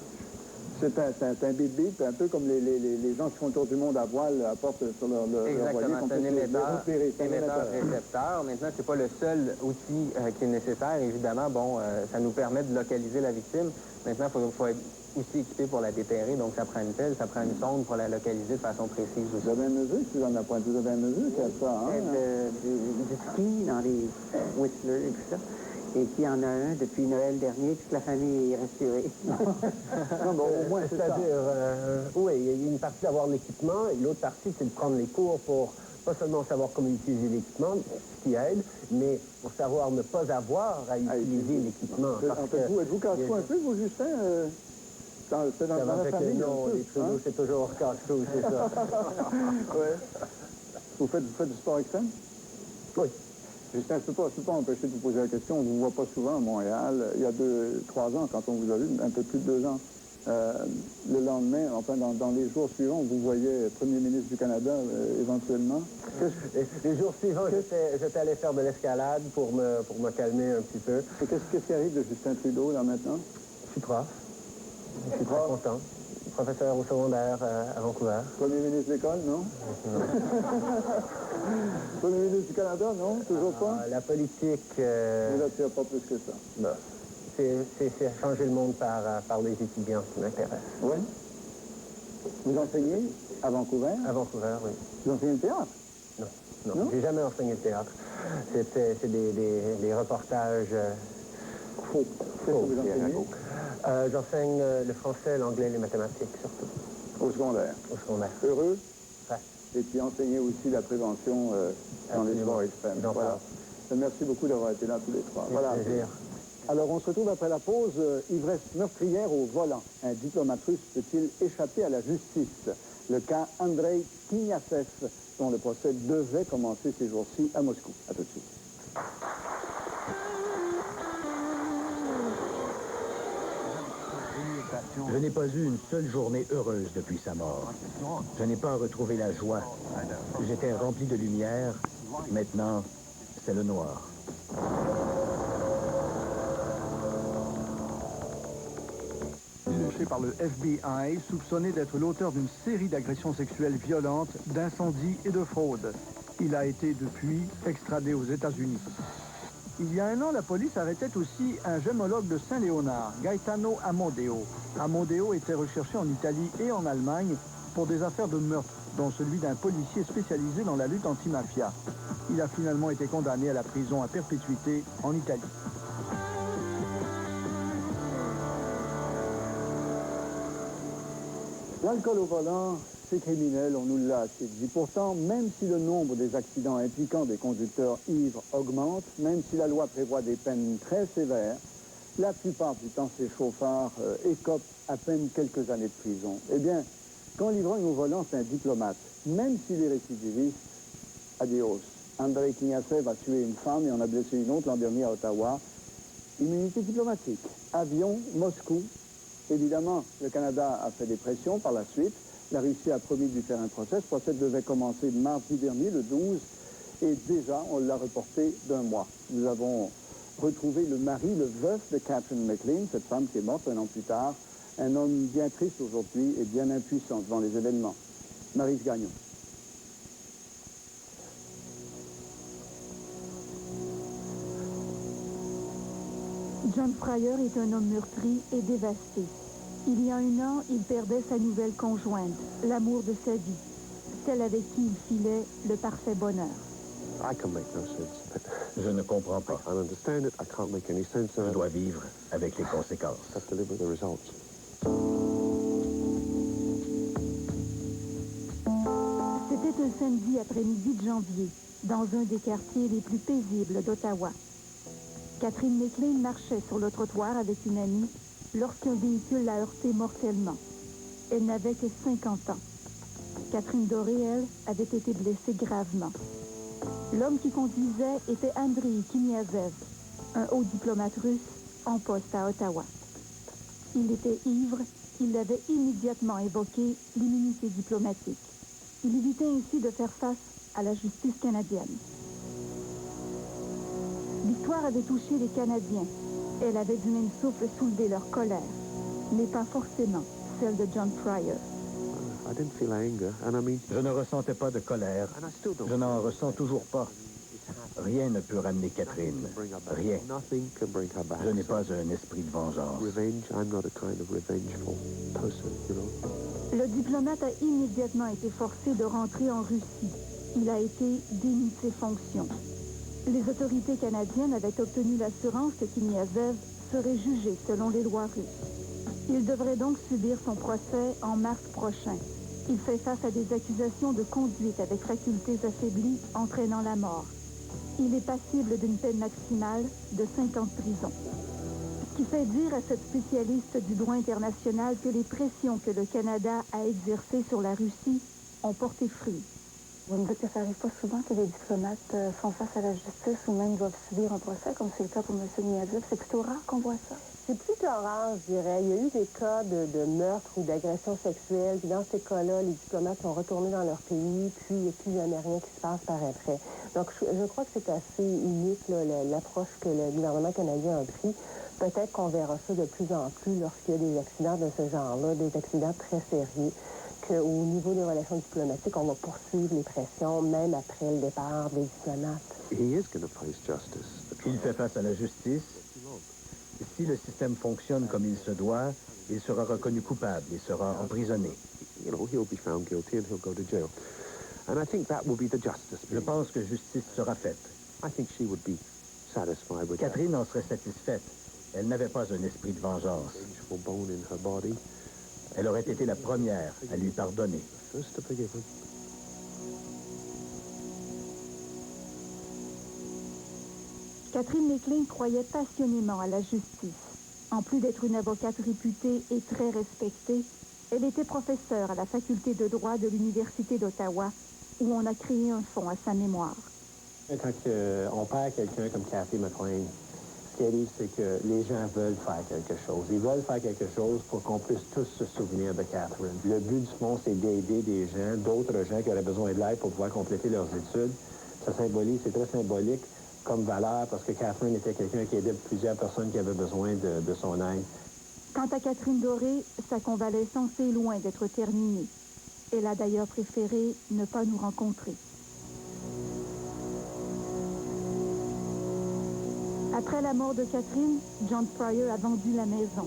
C'est un bébé, un peu comme les gens qui font le tour du monde à voile apportent sur leur voilier. Exactement, c'est un émetteur-récepteur. Maintenant, c'est pas le seul outil qui est nécessaire. Évidemment, bon, ça nous permet de localiser la victime. Maintenant, il faut être aussi équipé pour la déterrer. Donc, ça prend une pelle, ça prend une sonde pour la localiser de façon précise aussi. Vous avez une mesure, si vous en apprentez, vous avez une mesure qui a ça, hein? Du ski dans les Whistler et tout ça. Et qu'il y en a un depuis Noël dernier, toute la famille est rassurée. Non, bon, au moins, c'est-à-dire, oui, il y a une partie d'avoir l'équipement, et l'autre partie, c'est de prendre les cours pour pas seulement savoir comment utiliser l'équipement, ce qui aide, mais pour savoir ne pas avoir à utiliser l'équipement. Êtes-vous casse-cou un peu, vous, Justin? C'est dans la famille? Non, les Trudeau, c'est toujours casse-cou, c'est ça. Ouais. Vous faites du sport extrême? Oui. Justin, je ne peux pas empêcher de vous poser la question. On ne vous voit pas souvent à Montréal. Il y a 3 ans, quand on vous a vu, un peu plus de 2 ans, le lendemain, enfin dans les jours suivants, vous voyez Premier ministre du Canada éventuellement. Les jours suivants, j'étais allé faire de l'escalade pour me calmer un petit peu. Et qu'est-ce qui arrive de Justin Trudeau là maintenant? Je suis prof. Je suis très content. Professeur au secondaire à Vancouver. Premier ministre de l'école, non? Premier ministre du Canada, non? Toujours pas? La politique... Ne l'attire pas plus que ça. Non. C'est changer le monde par les étudiants qui m'intéressent. Oui? Vous enseignez à Vancouver? À Vancouver, oui. Vous enseignez le théâtre? Non, j'ai jamais enseigné le théâtre. C'est des reportages faux. Qu'est-ce que vous enseignez? J'enseigne le français, l'anglais et les mathématiques, surtout. Au secondaire? Au secondaire. Heureux? Ouais. Et puis enseigner aussi la prévention dans les sports extrêmes. Voilà. Merci beaucoup d'avoir été là tous les trois. Voilà. Plaisir. Alors, on se retrouve après la pause. Ivresse meurtrière au volant. Un diplomate russe peut-il échapper à la justice? Le cas Andrei Kniazev, dont le procès devait commencer ces jours-ci à Moscou. À tout de suite. Je n'ai pas eu une seule journée heureuse depuis sa mort. Je n'ai pas retrouvé la joie. J'étais rempli de lumière. Maintenant, c'est le noir. Par le FBI, soupçonné d'être l'auteur d'une série d'agressions sexuelles violentes, d'incendies et de fraudes. Il a été depuis extradé aux États-Unis. Il y a 1 an, la police arrêtait aussi un gémologue de Saint-Léonard, Gaetano Amodeo. Amodeo était recherché en Italie et en Allemagne pour des affaires de meurtre, dont celui d'un policier spécialisé dans la lutte anti-mafia. Il a finalement été condamné à la prison à perpétuité en Italie. L'alcool au volant, c'est criminel, on nous l'a assez dit. Pourtant, même si le nombre des accidents impliquant des conducteurs ivres augmente, même si la loi prévoit des peines très sévères, la plupart du temps, ces chauffards écopent à peine quelques années de prison. Eh bien, quand l'ivrogne au volant, c'est un diplomate, même s'il est récidiviste, adios. Andrei Kniazev a tué une femme et en a blessé une autre l'an dernier à Ottawa. Immunité diplomatique. Avion, Moscou. Évidemment, le Canada a fait des pressions par la suite. La Russie a promis de lui faire un procès. Ce procès devait commencer mardi dernier, le 12, et déjà, on l'a reporté d'1 mois. Nous avons retrouvé le mari, le veuf de Catherine McLean, cette femme qui est morte 1 an plus tard, Un homme bien triste aujourd'hui et bien impuissant devant les événements. Maryse Gagnon. John Fryer est un homme meurtri et dévasté. Il y a 1 an, il perdait sa nouvelle conjointe, l'amour de sa vie, celle avec qui il filait le parfait bonheur. Je ne comprends pas. Je dois vivre avec les conséquences. C'était un samedi après-midi de janvier, dans un des quartiers les plus paisibles d'Ottawa. Catherine McLean marchait sur le trottoir avec une amie lorsqu'un véhicule l'a heurté mortellement. Elle n'avait que 50 ans. Catherine Doré, elle, avait été blessée gravement. L'homme qui conduisait était Andrei Kniazev, un haut diplomate russe en poste à Ottawa. Il était ivre, il avait immédiatement évoqué l'immunité diplomatique. Il évitait ainsi de faire face à la justice canadienne. L'histoire avait touché les Canadiens. Elle avait du même souffle soulevé leur colère, mais pas forcément celle de John Fryer. Je ne ressentais pas de colère. Je n'en ressens toujours pas. Rien ne peut ramener Catherine. Rien. Je n'ai pas un esprit de vengeance. Le diplomate a immédiatement été forcé de rentrer en Russie. Il a été démis de ses fonctions. Les autorités canadiennes avaient obtenu l'assurance que Kniazev serait jugé selon les lois russes. Il devrait donc subir son procès en mars prochain. Il fait face à des accusations de conduite avec facultés affaiblies entraînant la mort. Il est passible d'une peine maximale de 5 ans de prison. Ce qui fait dire à cette spécialiste du droit international que les pressions que le Canada a exercées sur la Russie ont porté fruit. Vous me dites que ça n'arrive pas souvent que les diplomates font face à la justice ou même doivent subir un procès, comme c'est le cas pour M. Kniazev. C'est plutôt rare qu'on voit ça. C'est plutôt rare, je dirais. Il y a eu des cas de meurtre ou d'agression sexuelle. Puis dans ces cas-là, les diplomates sont retournés dans leur pays, puis il n'y a plus jamais rien qui se passe par après. Donc, je crois que c'est assez unique, l'approche que le gouvernement canadien a pris. Peut-être qu'on verra ça de plus en plus lorsqu'il y a des accidents de ce genre-là, des accidents très sérieux, qu'au niveau des relations diplomatiques, on va poursuivre les pressions, même après le départ des diplomates. Il fait face à la justice. Si le système fonctionne comme il se doit, il sera reconnu coupable et sera emprisonné. Je pense que justice sera faite. Catherine en serait satisfaite. Elle n'avait pas un esprit de vengeance. Elle aurait été la première à lui pardonner. Catherine McLean croyait passionnément à la justice. En plus d'être une avocate réputée et très respectée, elle était professeure à la faculté de droit de l'Université d'Ottawa, où on a créé un fonds à sa mémoire. Quand on perd quelqu'un comme Cathy McLean, ce qui arrive, c'est que les gens veulent faire quelque chose. Ils veulent faire quelque chose pour qu'on puisse tous se souvenir de Catherine. Le but du fonds, c'est d'aider des gens, d'autres gens qui auraient besoin de l'aide pour pouvoir compléter leurs études. Ça symbolise, c'est très symbolique comme valeur, parce que Catherine était quelqu'un qui aidait plusieurs personnes qui avaient besoin de son aide. Quant à Catherine Doré, sa convalescence est loin d'être terminée. Elle a d'ailleurs préféré ne pas nous rencontrer. Après la mort de Catherine, John Fryer a vendu la maison.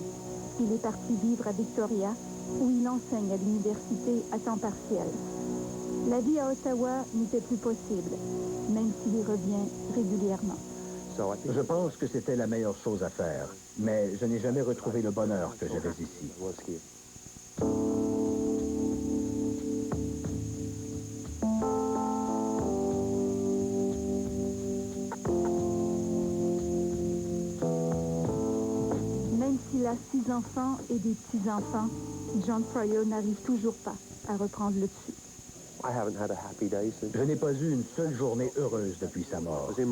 Il est parti vivre à Victoria, où il enseigne à l'université à temps partiel. La vie à Ottawa n'était plus possible, même s'il y revient régulièrement. Je pense que c'était la meilleure chose à faire, mais je n'ai jamais retrouvé le bonheur que j'avais ici. Même s'il a 6 enfants et des petits-enfants, John Fryer n'arrive toujours pas à reprendre le dessus. Je n'ai pas eu une seule journée heureuse depuis sa mort. Je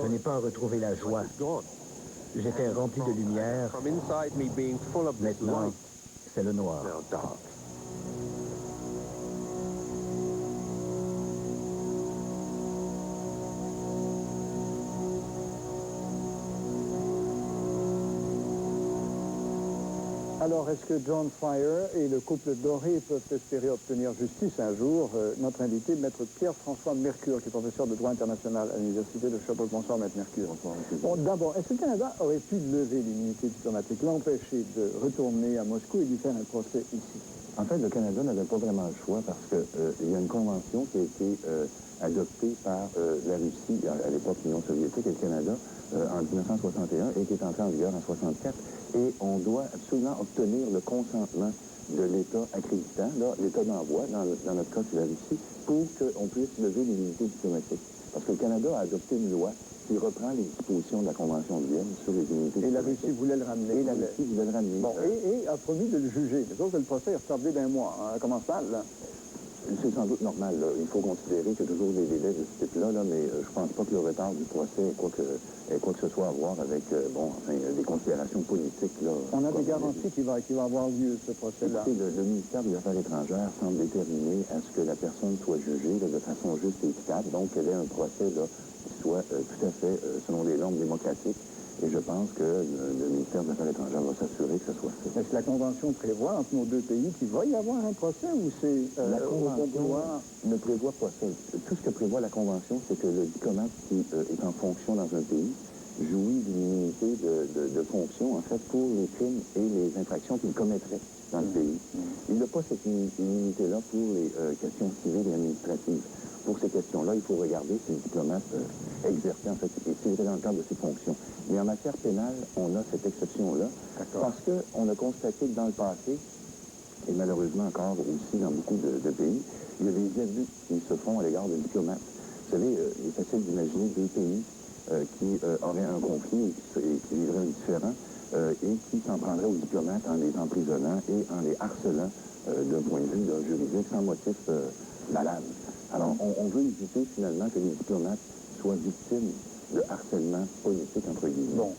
n'ai pas retrouvé la joie. J'étais rempli de lumière. Maintenant, c'est le noir. Alors, est-ce que John Fryer et le couple Doré peuvent espérer obtenir justice un jour? Notre invité, Maître Pierre-François Mercure, qui est professeur de droit international à l'Université de Sherbrooke. Bonsoir, Maître Mercure. Bonsoir, bon, d'abord, est-ce que le Canada aurait pu lever l'immunité diplomatique, l'empêcher de retourner à Moscou et lui faire un procès ici? En fait, le Canada n'avait pas vraiment le choix parce qu'il y a une convention qui a été adoptée par la Russie, à l'époque l'Union soviétique et le Canada, en 1961 et qui est entrée en vigueur en 1964. Et on doit absolument obtenir le consentement de l'État accréditant, l'État d'envoi, dans notre cas c'est la Russie, pour qu'on puisse lever l'immunité diplomatique. Parce que le Canada a adopté une loi qui reprend les dispositions de la Convention de Vienne sur les immunités diplomatiques. Et la Russie voulait le ramener. Et la Russie voulait le ramener. Bon, et a promis de le juger. Sauf que le procès est retardé d'un mois. Hein. Comment ça, là? C'est sans doute normal. Là. Il faut considérer qu'il y a toujours des délais de ce type-là, mais je pense pas que le retard du procès ait quoi que ce soit à voir avec des considérations politiques. Là, on a des garanties qu'il va avoir lieu, ce procès-là. Le ministère des Affaires étrangères semble déterminé à ce que la personne soit jugée de façon juste et équitable, donc qu'elle ait un procès là, qui soit tout à fait selon les normes démocratiques. Et je pense que le ministère des Affaires étrangères va s'assurer que ce soit fait. Est-ce que la Convention prévoit entre nos deux pays qu'il va y avoir un procès ou c'est... la Convention ne prévoit pas ça. Tout ce que prévoit la Convention, c'est que le diplomate qui est en fonction dans un pays jouit d'une immunité de fonction, en fait, pour les crimes et les infractions qu'il commettrait dans le pays. Il n'a pas cette immunité-là pour les questions civiles et administratives. Pour ces questions-là, il faut regarder si le diplomate exerçait, en fait, s'il était dans le cadre de ses fonctions. Mais en matière pénale, on a cette exception-là, parce qu'on a constaté que dans le passé, et malheureusement encore aussi dans beaucoup de pays, il y a des abus qui se font à l'égard de diplomates. Vous savez, il est facile d'imaginer deux pays qui auraient un conflit et qui vivraient un différend et qui s'en prendraient aux diplomates en les emprisonnant et en les harcelant d'un point de vue juridique sans motif valable. Alors, on veut éviter finalement que les diplomates soient victimes de harcèlement politique, entre guillemets. Bon,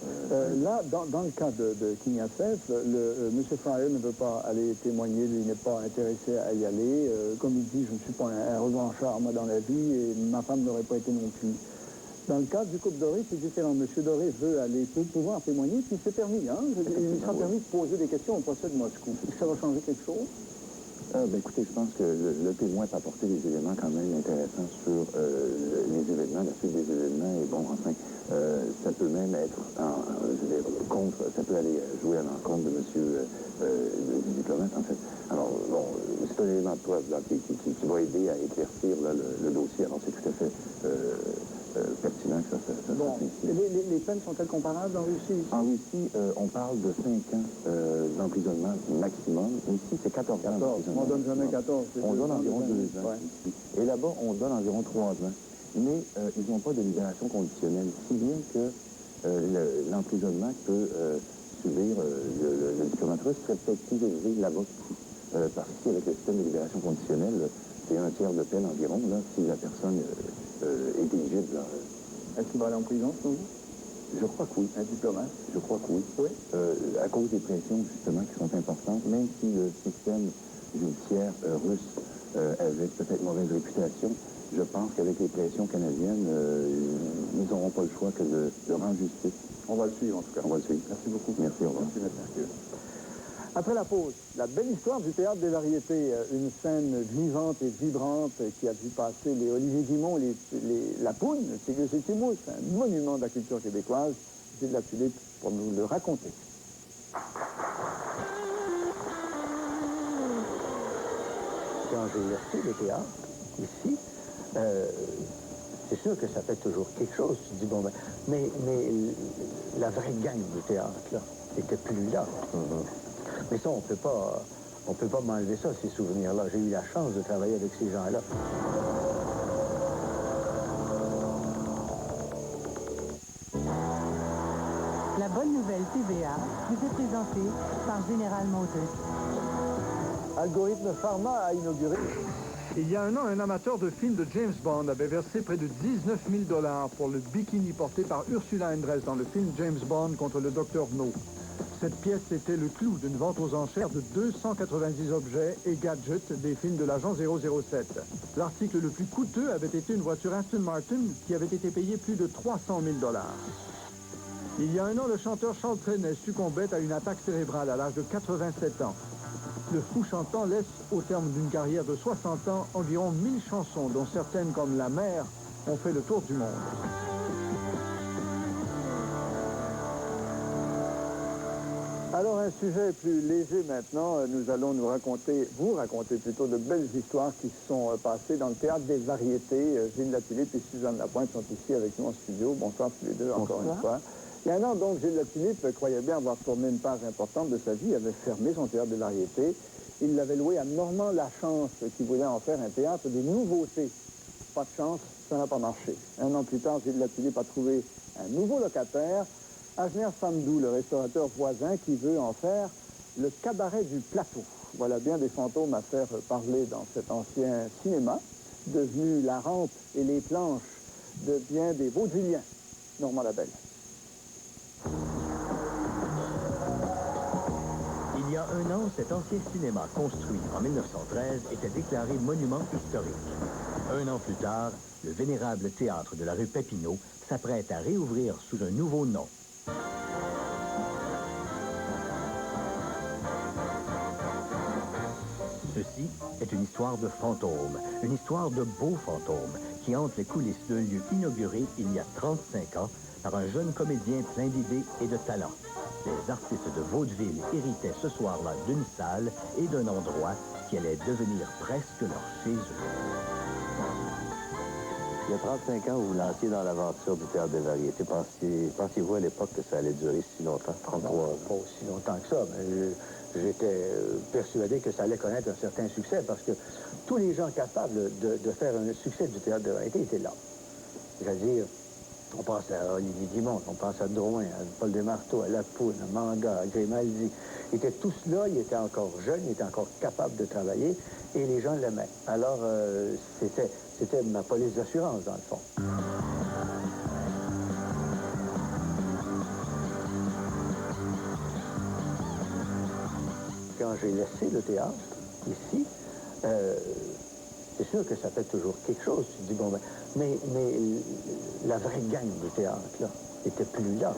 là, dans le cas de King Assef, M. Fryer ne veut pas aller témoigner, il n'est pas intéressé à y aller. Comme il dit, je ne suis pas un revanchard, moi, dans la vie, et ma femme n'aurait pas été non plus. Dans le cas du couple Doré, c'est différent. M. Doré veut aller pouvoir témoigner, puis c'est permis, hein? Il sera permis de poser des questions au procès de Moscou. Est-ce que ça va changer quelque chose? Écoutez, je pense que le témoin peut apporter des éléments quand même intéressants sur les événements, la suite des événements, et bon, enfin, ça peut même être, ça peut aller jouer à l'encontre de monsieur du diplomate, en fait. Alors, bon, c'est un élément de preuve là, qui va aider à éclaircir là, le dossier, alors c'est tout à fait pertinent que ça bon, les peines sont-elles comparables en Russie? En Russie, on parle de 5 ans d'emprisonnement maximum. Ici, c'est 14 ans d'emprisonnement. On donne jamais 14. On donne environ 2 ans. Ouais. Et là-bas, on donne environ 3 ans. Mais ils n'ont pas de libération conditionnelle, si bien que l'emprisonnement peut subir le diplomate russe serait peut-être plus élevé là-bas qu'ici. Parce que avec le système de libération conditionnelle, c'est un tiers de peine environ, là, si la personne est éligible. Est-ce qu'il va aller en prison, selon vous? Je crois que oui. Un diplomate? Je crois que oui. Oui. À cause des pressions, justement, qui sont importantes, même si le système judiciaire russe avait peut-être mauvaise réputation, je pense qu'avec les pressions canadiennes, ils n'auront pas le choix que de rendre justice. On va le suivre, en tout cas. On va le suivre. Merci beaucoup. Merci, au revoir. Merci, M. Mercure. Après la pause, la belle histoire du Théâtre des Variétés, une scène vivante et vibrante qui a vu passer les Olivier Guimond, la Poune, Tigres et Timous, un monument de la culture québécoise. C'est de la Tulipe pour nous le raconter. Quand j'ai versé le théâtre, ici, c'est sûr que ça fait toujours quelque chose. Tu te dis, bon, mais la vraie gang du théâtre, là, n'était plus là. Mais ça, on peut pas m'enlever ça, ces souvenirs-là. J'ai eu la chance de travailler avec ces gens-là. La bonne nouvelle TVA vous est présentée par General Motors. Algorithme Pharma a inauguré. Il y a un an, un amateur de films de James Bond avait versé près de 19 000 $ pour le bikini porté par Ursula Andress dans le film James Bond contre le Dr No. Cette pièce était le clou d'une vente aux enchères de 290 objets et gadgets des films de l'agent 007. L'article le plus coûteux avait été une voiture Aston Martin qui avait été payée plus de 300 000 $. Il y a un an, le chanteur Charles Trenet succombait à une attaque cérébrale à l'âge de 87 ans. Le fou chantant laisse, au terme d'une carrière de 60 ans, environ 1000 chansons, dont certaines comme La Mer ont fait le tour du monde. Alors, un sujet plus léger maintenant. Nous allons vous raconter plutôt de belles histoires qui se sont passées dans le théâtre des variétés. Gilles Latulippe et Suzanne Lapointe sont ici avec nous en studio. Bonsoir tous les deux, encore une fois. Il y a un an, donc, Gilles Latulippe croyait bien avoir tourné une page importante de sa vie. Il avait fermé son théâtre des variétés. Il l'avait loué à Normand Lachance, qui voulait en faire un théâtre des nouveautés. Pas de chance, ça n'a pas marché. Un an plus tard, Gilles Latulippe a trouvé un nouveau locataire, Ajner Samdou, le restaurateur voisin, qui veut en faire le cabaret du plateau. Voilà bien des fantômes à faire parler dans cet ancien cinéma, devenu la rampe et les planches de bien des vaudevilliens. Normand Labelle. Il y a un an, cet ancien cinéma, construit en 1913, était déclaré monument historique. Un an plus tard, le vénérable théâtre de la rue Papineau s'apprête à réouvrir sous un nouveau nom. Ceci est une histoire de fantômes, une histoire de beaux fantômes qui hantent les coulisses d'un lieu inauguré il y a 35 ans par un jeune comédien plein d'idées et de talent. Les artistes de vaudeville héritaient ce soir-là d'une salle et d'un endroit qui allait devenir presque leur chez eux. Il y a 35 ans, vous vous lanciez dans l'aventure du théâtre des variétés. Pensiez-vous à l'époque que ça allait durer si longtemps, 33 ans? Pas aussi longtemps que ça, mais j'étais persuadé que ça allait connaître un certain succès parce que tous les gens capables de faire un succès du théâtre des variétés étaient là. C'est-à-dire, on pense à Olivier Guimond, on pense à Drouin, à Paul Desmarteaux, à Lapoune, à Manga, à Grimaldi. Ils étaient tous là, ils étaient encore jeunes, ils étaient encore capables de travailler et les gens l'aimaient. Alors, c'était ma police d'assurance, dans le fond. Quand j'ai laissé le théâtre, ici, c'est sûr que ça fait toujours quelque chose. Tu te dis, bon, ben, mais la vraie gang du théâtre, là, n'était plus là.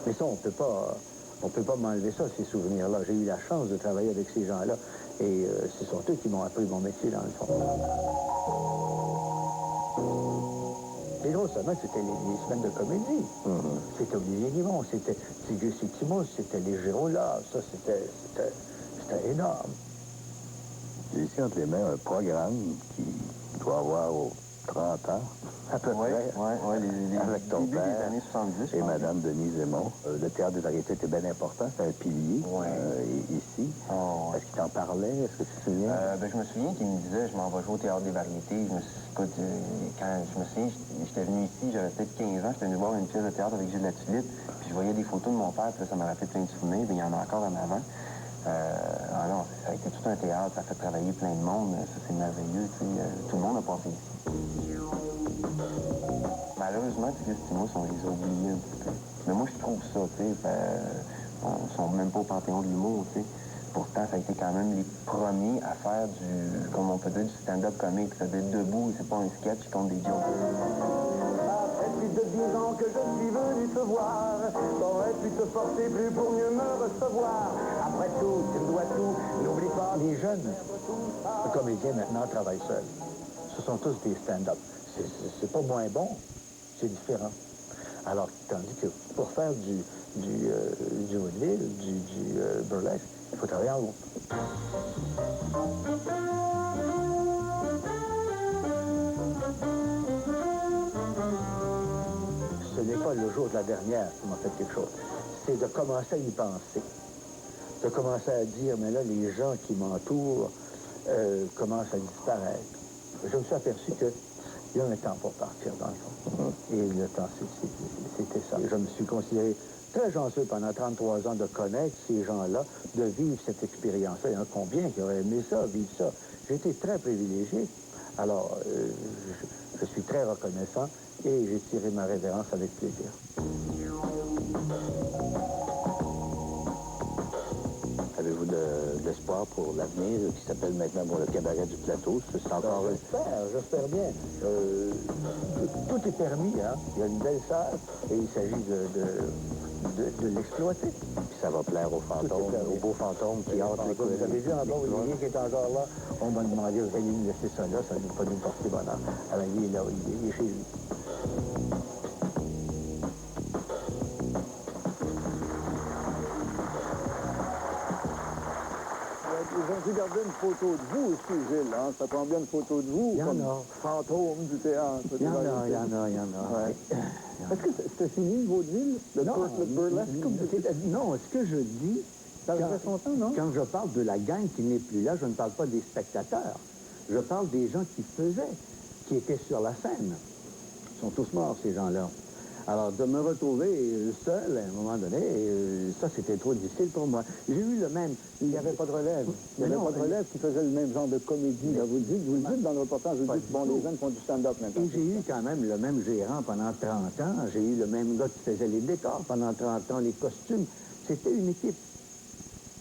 Mais ça, on peut pas m'enlever ça, ces souvenirs-là. J'ai eu la chance de travailler avec ces gens-là, et ce sont eux qui m'ont appris mon métier, dans le fond. Et non seulement, c'était les semaines de comédie. C'était Olivier Guimond, c'était Tigus et Timos, c'était les Gérolas. Ça, c'était énorme. J'ai ici entre les mains un programme qui doit avoir 30 ans, à peu près, avec ton père des années 70, et Mme Denise Aymon. Le théâtre des variétés était bien important, c'était un pilier ici. Est-ce qu'il t'en parlait? Est-ce que tu te souviens? Je me souviens qu'il me disait, je m'en vais jouer au théâtre des variétés. Quand je me souviens, j'étais venu ici, j'avais peut-être 15 ans, j'étais venu voir une pièce de théâtre avec Gilles Latulippe, puis je voyais des photos de mon père, puis là, ça m'a rappelé plein de souvenirs, puis il y en a encore en avant. Non, ça a été tout un théâtre, ça a fait travailler plein de monde, ça c'est merveilleux, tout le monde a passé ici. Malheureusement, Tigus et Timos, on les a oubliés un petit peu. Mais moi, je trouve ça, ils sont même pas au panthéon de l'humour, Pourtant, ça a été quand même les premiers à faire du, comme on peut dire, du stand-up comique. Ça d'être debout, c'est pas un sketch, ils comptent des jokes. Plus de 10 ans que je suis venu te voir, t'aurais-tu te forcer plus pour mieux me recevoir? Après tout, tu me dois tout, n'oublie pas. Les jeunes comédiens maintenant travaillent seuls. Ce sont tous des stand-up. C'est pas moins bon, c'est différent. Alors, tandis que pour faire du vaudeville, du burlesque, il faut travailler en groupe. Ce n'est pas le jour de la dernière qui m'a fait quelque chose. C'est de commencer à y penser. De commencer à dire, mais là, les gens qui m'entourent commencent à disparaître. Je me suis aperçu que il y a un temps pour partir, dans le fond. Et le temps, c'était ça. Je me suis considéré très chanceux pendant 33 ans de connaître ces gens-là, de vivre cette expérience-là. Il y en a combien qui auraient aimé ça, vivre ça? J'ai été très privilégié. Alors, je suis très reconnaissant et j'ai tiré ma révérence avec plaisir. Avez-vous de l'espoir pour l'avenir, qui s'appelle maintenant le Cabaret du Plateau. C'est encore... J'espère bien. Tout est permis, hein. Il y a une belle salle et il s'agit de l'exploiter. Puis ça va plaire aux fantômes, aux beaux fantômes qui entrent les coulisses. Vous avez vu en bas, Olivier qui est encore là. On m'a demandé, vous allez nous laisser ça là, ça ne va pas nous porter bonheur. Alors il est là, il est chez lui. Ils ont dû garder une photo de vous aussi, Gilles. Hein? Ça prend bien une photo de vous comme fantôme du théâtre. Il y en a. Ouais. Est-ce que c'était fini le vaudeville? Le burlesque? Non, ce que je dis... Ça fait son temps, non? Quand je parle de la gang qui n'est plus là, je ne parle pas des spectateurs. Je parle des gens qui faisaient, qui étaient sur la scène. Ils sont tous morts, ces gens-là. Alors, de me retrouver seul, à un moment donné, ça, c'était trop difficile pour moi. J'ai eu le même... Il n'y avait pas de relève. Il n'y avait pas de relève qui faisait le même genre de comédie. Là, vous le dites dans le reportage, vous dites, bon, les jeunes font du stand-up maintenant. Et j'ai eu quand même le même gérant pendant 30 ans. J'ai eu le même gars qui faisait les décors pendant 30 ans, les costumes. C'était une équipe.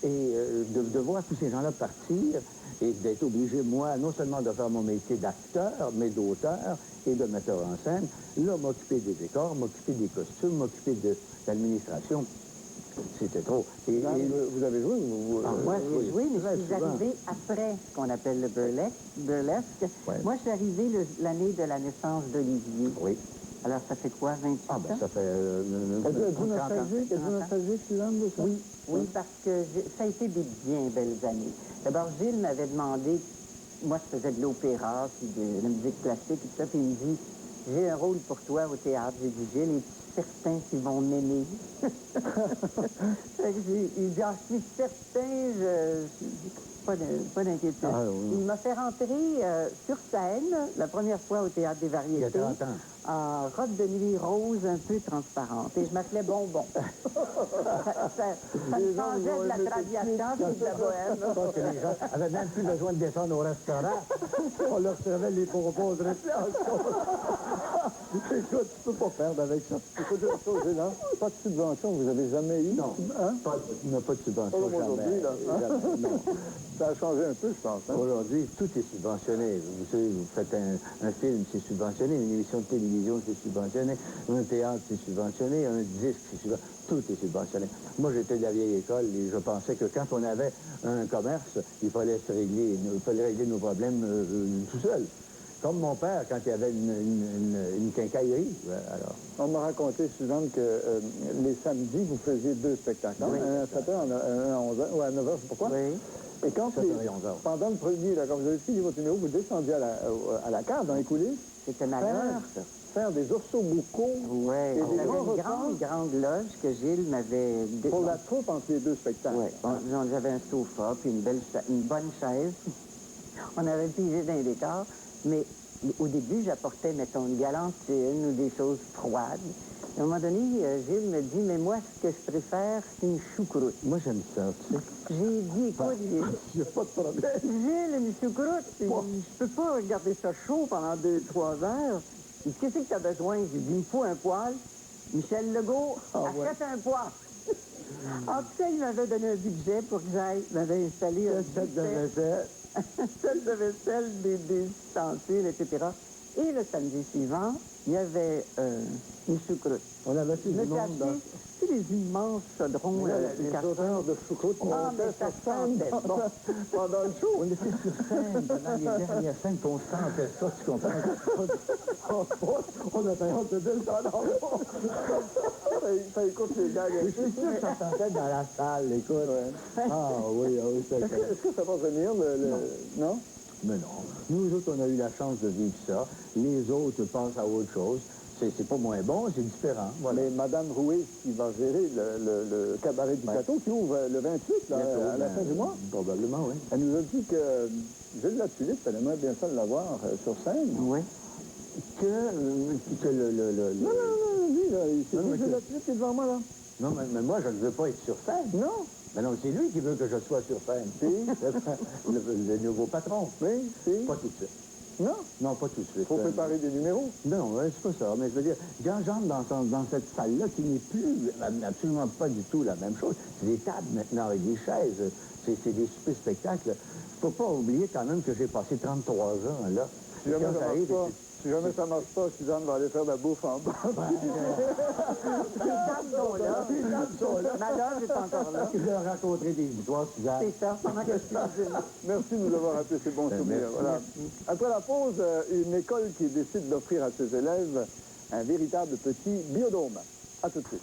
Et de voir tous ces gens-là partir et d'être obligé, moi, non seulement de faire mon métier d'acteur, mais d'auteur et de metteur en scène, là, m'occuper des décors, m'occuper des costumes, m'occuper de l'administration, c'était trop. Et vous avez joué? Moi, j'ai joué, mais je suis arrivée après ce qu'on appelle le burlesque. Ouais. Moi, je suis arrivée l'année de la naissance d'Olivier. Oui. Alors, ça fait quoi, 28 ans? Ça fait... Êtes-vous nostalgique, Suzanne, de ça? Oui, parce que ça a été des bien belles années. D'abord, Gilles m'avait demandé, moi je faisais de l'opéra, puis de la musique classique et tout ça, puis il me dit, j'ai un rôle pour toi au théâtre. J'ai dit, Gilles, es-tu certain qu'ils vont m'aimer? Il dit, je suis certain, pas d'inquiétude. Ah, oui. Il m'a fait rentrer sur scène, la première fois au Théâtre des Variétés, en robe de nuit rose un peu transparente. Et je m'appelais Bonbon. ça changeait de la Traviata et de la bohème. Je pense que les gens n'avaient même plus besoin de descendre au restaurant. On leur servait les propos de Écoute, tu peux pas perdre avec ça. Il faut dire une chose, là. Pas de subvention, vous avez jamais eu? Non, hein? Pas de subvention, aujourd'hui, là. Hein? Non. Ça a changé un peu, je pense. Hein? Aujourd'hui, tout est subventionné. Vous savez, vous faites un film, c'est subventionné. Une émission de télévision, c'est subventionné. Un théâtre, c'est subventionné. Un disque, c'est subventionné. Tout est subventionné. Moi, j'étais de la vieille école et je pensais que quand on avait un commerce, il fallait régler nos problèmes tout seul. Comme mon père, quand il y avait une quincaillerie. Alors. On m'a raconté, Suzanne, que les samedis, vous faisiez 2 spectacles. Oui. Un à 7h, un à 11h, ou à 9h, c'est pourquoi? Oui. Et quand pendant le premier, là, quand vous avez fini votre numéro, vous descendiez à la cave, dans les coulisses. C'était malheur, ça. Faire des orsoboucos. Oui, on avait une grande loge que Gilles m'avait... Pour la troupe entre les 2 spectacles. Oui, j'avais un sofa, puis une bonne chaise. On avait pigé dans les décors. Mais au début, j'apportais, mettons, une galantine ou des choses froides. À un moment donné, Gilles me dit, mais moi, ce que je préfère, c'est une choucroute. Moi, j'aime ça, tu sais. J'ai dit, écoute, il n'y a pas de problème. Gilles, une choucroute, je peux pas garder ça chaud pendant 2-3 heures. Il dit, qu'est-ce que tu as besoin? J'ai dit, il me faut un poêle. Michel Legault, achète un poêle. En tout cas, il m'avait donné un budget pour que j'aille, m'avait installé un set de vaisselle. Celle de vaisselle, des ustensiles, etc. Et le samedi suivant, il y avait une choucroute. On avait tout le monde dans... C'est des immenses chaudrons. Les odeurs de choucroute montaient sur scène. Pendant le show. On était sur scène pendant les dernières scènes, qu'on sentait ça, tu comprends? On avait honte de dire ça, non? Ça écoute les gars. Je suis sûr que ça sentait dans la salle, écoute. Ah oui, c'est ça. Est-ce que ça va venir, non? Mais non. Nous autres, on a eu la chance de vivre ça. Les autres passent à autre chose. C'est pas moins bon, c'est différent. Voilà. Mais Mme Rouet, qui va gérer le cabaret du plateau, qui ouvre le 28, là, à la fin du mois. Probablement, oui. Elle nous a dit que Gilles Latulippe, elle aimerait bien ça l'avoir sur scène. Oui. Que le... Non, lui, là, c'est Gilles Latulippe qui est devant moi, là. Non, mais moi, je ne veux pas être sur scène. Non. Mais non, c'est lui qui veut que je sois sur scène. Le nouveau patron. Oui, c'est. Pas tout de suite. Non? Non, pas tout de suite. Faut préparer des numéros? Non, c'est pas ça. Mais je veux dire, quand j'entre dans cette salle-là, qui n'est plus absolument pas du tout la même chose, c'est des tables maintenant avec des chaises. C'est des super spectacles. Faut pas oublier quand même que j'ai passé 33 ans, là. Si jamais Quand ça marche arrive, pas, si jamais ça marche pas, Suzanne va aller faire de la bouffe en bas. Les dames sont là. Les dames sont là. Madame est encore là. Je leur raconterai des histoires, Suzanne. C'est ça, pendant que je suis cuisine. Merci de nous avoir rappelé ces bons souvenirs. Merci. Voilà. Après la pause, une école qui décide d'offrir à ses élèves un véritable petit biodôme. À tout de suite.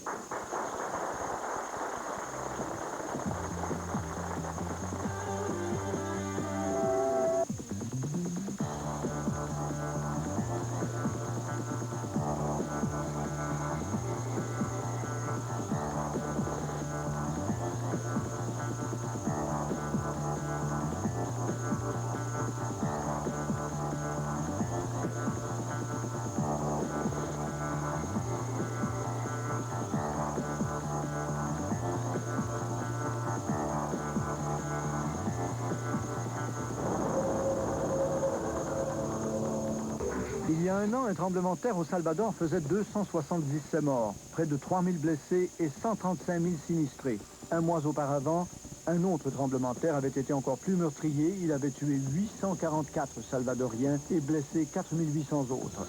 Il y a un an, un tremblement de terre au Salvador faisait 277 morts, près de 3000 blessés et 135 000 sinistrés. Un mois auparavant, un autre tremblement de terre avait été encore plus meurtrier. Il avait tué 844 Salvadoriens et blessé 4800 autres.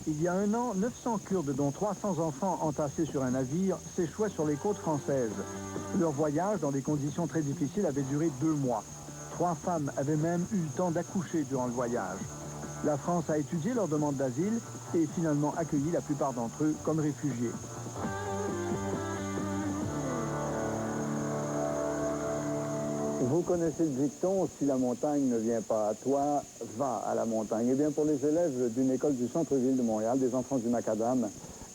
Il y a un an, 900 Kurdes, dont 300 enfants entassés sur un navire, s'échouaient sur les côtes françaises. Leur voyage, dans des conditions très difficiles, avait duré 2 mois. 3 femmes avaient même eu le temps d'accoucher durant le voyage. La France a étudié leur demande d'asile et finalement accueilli la plupart d'entre eux comme réfugiés. Vous connaissez le dicton, si la montagne ne vient pas à toi, va à la montagne. Eh bien, pour les élèves d'une école du centre-ville de Montréal, des enfants du Macadam,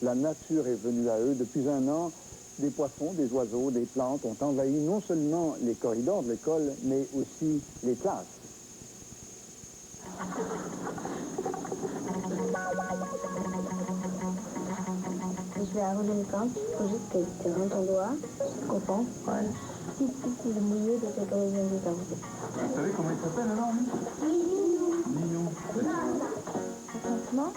la nature est venue à eux. Depuis un an, des poissons, des oiseaux, des plantes ont envahi non seulement les corridors de l'école, mais aussi les classes. Je vais arroser les plantes, il faut juste que tu rentres ton doigt, tu comprends? Ouais. Si c'est mouillé, de cette origine de t'arroser. Vous savez comment il s'appelle alors, Mignon. Franchement?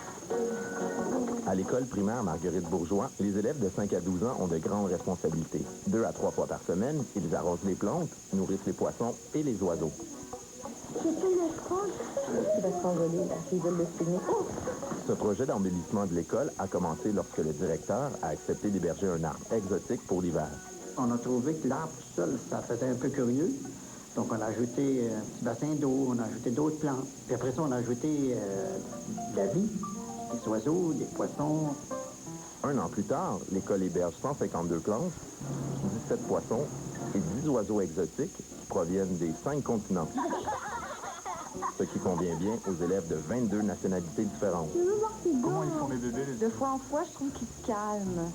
À l'école primaire Marguerite Bourgeois, les élèves de 5 à 12 ans ont de grandes responsabilités. 2 à 3 fois par semaine, ils arrosent les plantes, nourrissent les poissons et les oiseaux. C'est une étrange. Tu vas s'envoler, là. Ils veulent le filmer. Ce projet d'embellissement de l'école a commencé lorsque le directeur a accepté d'héberger un arbre exotique pour l'hiver. On a trouvé que l'arbre seul, ça faisait un peu curieux. Donc, on a ajouté un petit bassin d'eau, on a ajouté d'autres plantes. Puis après ça, on a ajouté de la vie, des oiseaux, des poissons. Un an plus tard, l'école héberge 152 plantes, 17 poissons et 10 oiseaux exotiques qui proviennent des 5 continents. Ce qui convient bien aux élèves de 22 nationalités différentes. Comment ils font les bébés, De fois en fois, je trouve qu'ils se calment.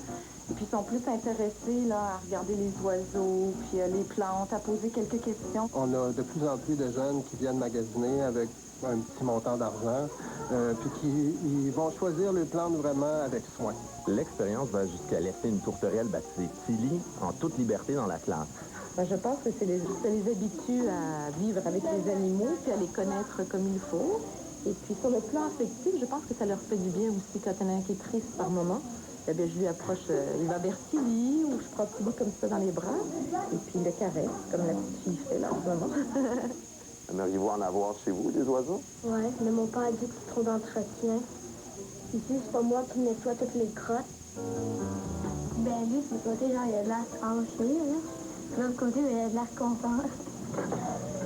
Et puis, ils sont plus intéressés là, à regarder les oiseaux, puis les plantes, à poser quelques questions. On a de plus en plus de jeunes qui viennent magasiner avec un petit montant d'argent, puis qui vont choisir les plantes vraiment avec soin. L'expérience va jusqu'à laisser une tourterelle baptisée Tilly en toute liberté dans la classe. Ben, je pense que ça les habitue à vivre avec les animaux, puis à les connaître comme il faut. Et puis, sur le plan affectif, je pense que ça leur fait du bien aussi quand il y en a un qui est triste par moment. Eh bien, je lui approche, il va vers Tilly, ou je prends Tilly comme ça dans les bras, et puis il le caresse, comme la petite fille fait là en ce moment. Aimeriez-vous en avoir chez vous, des oiseaux? Ouais, mais mon père a dit que c'est trop d'entretien. Ici, c'est pas moi qui nettoie toutes les crottes. Ben, lui, c'est le côté, genre, il a de l'air tranché, là. De l'autre côté, il a de l'air content.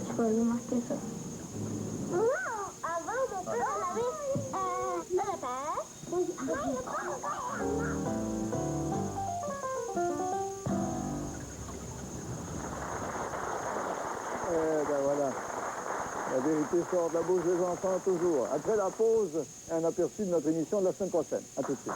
Je peux remarquer ça. Non! Avant, mon père, on avait la pêche. Oui, il a pas encore. Ben voilà. La vérité sort de la bouche des enfants toujours. Après la pause, un aperçu de notre émission de la semaine prochaine. À tout de suite.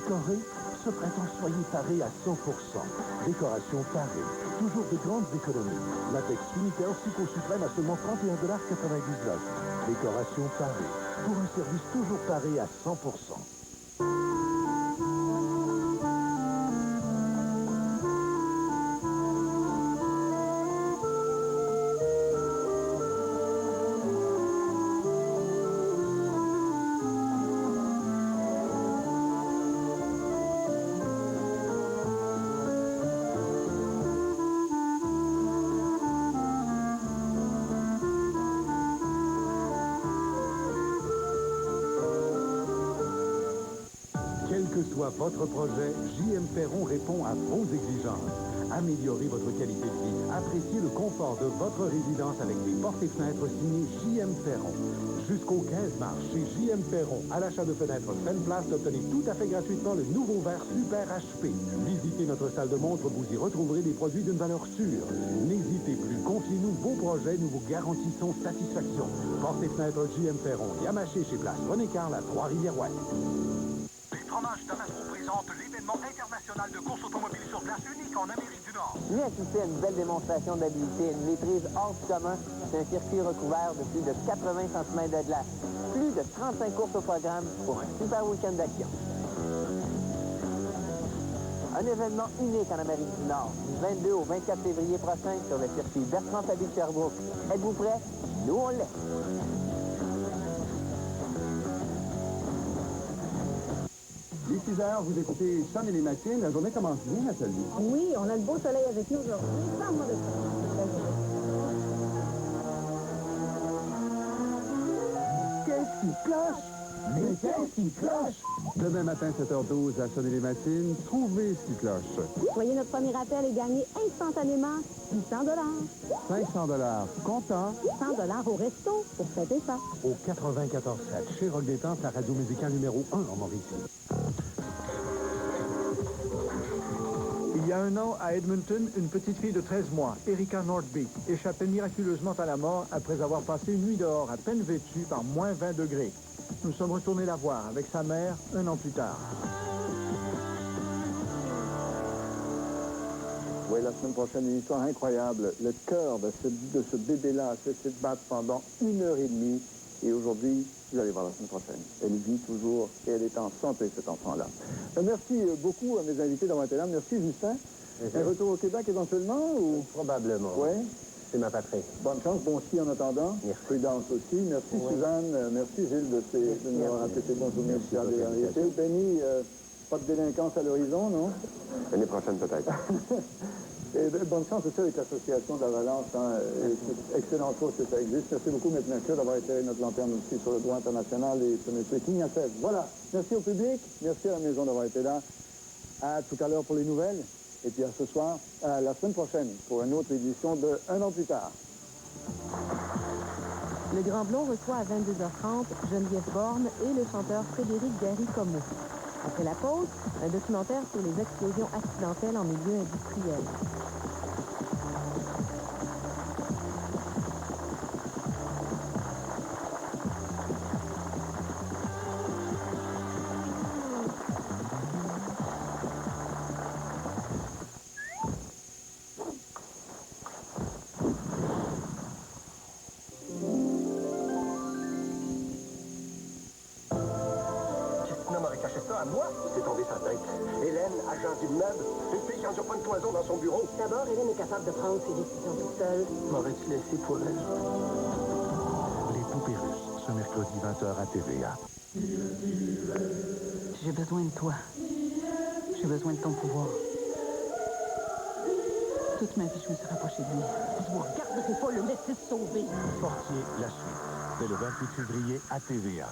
décorer? Ce printemps, soyez parés à 100%. Décoration parée. Toujours de grandes économies. Latex Unitel Psycho Suprême à seulement 31,99 $. Décoration parée. Pour un service toujours paré à 100%. Quel que soit votre projet, J.M. Perron répond à vos exigences. Améliorez votre qualité de vie. Appréciez le confort de votre résidence avec des portes et fenêtres signées J.M. Perron. Jusqu'au 15 mars, chez J.M. Perron, à l'achat de fenêtres Fenplast, obtenez tout à fait gratuitement le nouveau verre Super HP. Visitez notre salle de montre, vous y retrouverez des produits d'une valeur sûre. N'hésitez plus, confiez-nous vos projets, nous vous garantissons satisfaction. Portes et fenêtres J.M. Perron, Yamaché chez Place René Carle à Trois-Rivières-Ouest. Fromage Damasco présente l'événement international de course automobile sur place unique en Amérique du Nord. Lui assister à une belle démonstration d'habileté et une maîtrise hors du commun. C'est un circuit recouvert de plus de 80 cm de glace. Plus de 35 courses au programme pour un super week-end d'action. Un événement unique en Amérique du Nord, du 22 au 24 février prochain sur le circuit Bertrand-Tabi de Sherbrooke. Êtes-vous prêts? Nous, on l'est. Dès 6 heures, vous écoutez Sean et les Machines. La journée commence bien, Nathalie. Oui, on a le beau soleil avec nous aujourd'hui. Parle-moi de ça. Qu'est-ce qui cloche? Mais qu'est-ce qui cloche? Demain matin, 7h12, à Sean et les Machines, trouvez ce qui cloche. Soyez notre premier appel et gagnez instantanément 600 $. 500 $ comptant. 100 $ au resto pour fêter ça. Au 94.7, chez Rock Détente, la radio musicale numéro 1 en Mauricie. Il y a un an, à Edmonton, une petite fille de 13 mois, Erika Nordby, échappait miraculeusement à la mort après avoir passé une nuit dehors à peine vêtue par moins 20 degrés. Nous sommes retournés la voir avec sa mère un an plus tard. Oui, la semaine prochaine, une histoire incroyable. Le cœur de ce bébé-là a cessé de battre pendant 1h30. Et aujourd'hui, vous allez voir la semaine prochaine. Elle vit toujours et elle est en santé, cet enfant-là. Merci beaucoup à mes invités d'avoir été là. Merci, Justin. Un retour au Québec éventuellement ou... Probablement. Oui. C'est ma patrie. Bonne chance, bon ski en attendant. Merci. Prudence aussi. Merci, oui. Suzanne. Merci, Gilles, de nous avoir rappelé ces bons souvenirs. Benny, pas de délinquance à l'horizon, non? L'année prochaine, peut-être. Et bonne chance aussi avec l'association d'Avalanche. Hein. Excellente chose que ça existe. Merci beaucoup, M. Mercure, d'avoir été notre lanterne aussi sur le droit international et ce M. King à 16. Voilà. Merci au public. Merci à la maison d'avoir été là. À tout à l'heure pour les nouvelles. Et puis à ce soir, à la semaine prochaine, pour une autre édition de Un an plus tard. Le Grand Blond reçoit à 22h30 Geneviève Borne et le chanteur Frédéric Garry-Comeau. Après la pause, un documentaire sur les explosions accidentelles en milieu industriel. C'est tombé sa tête. Hélène, agent d'immeuble, une fille qui n'en pas une toison dans son bureau. D'abord, Hélène est capable de prendre ses décisions toute seule. M'aurais-tu laissé pour elle? Les Poupées Russes, ce mercredi 20h à TVA. J'ai besoin de toi. J'ai besoin de ton pouvoir. Toute ma vie, je me suis rapprochée de lui. Je vous regarderai pas le laisser se sauver. Portier, la suite. Dès le 28 février à TVA.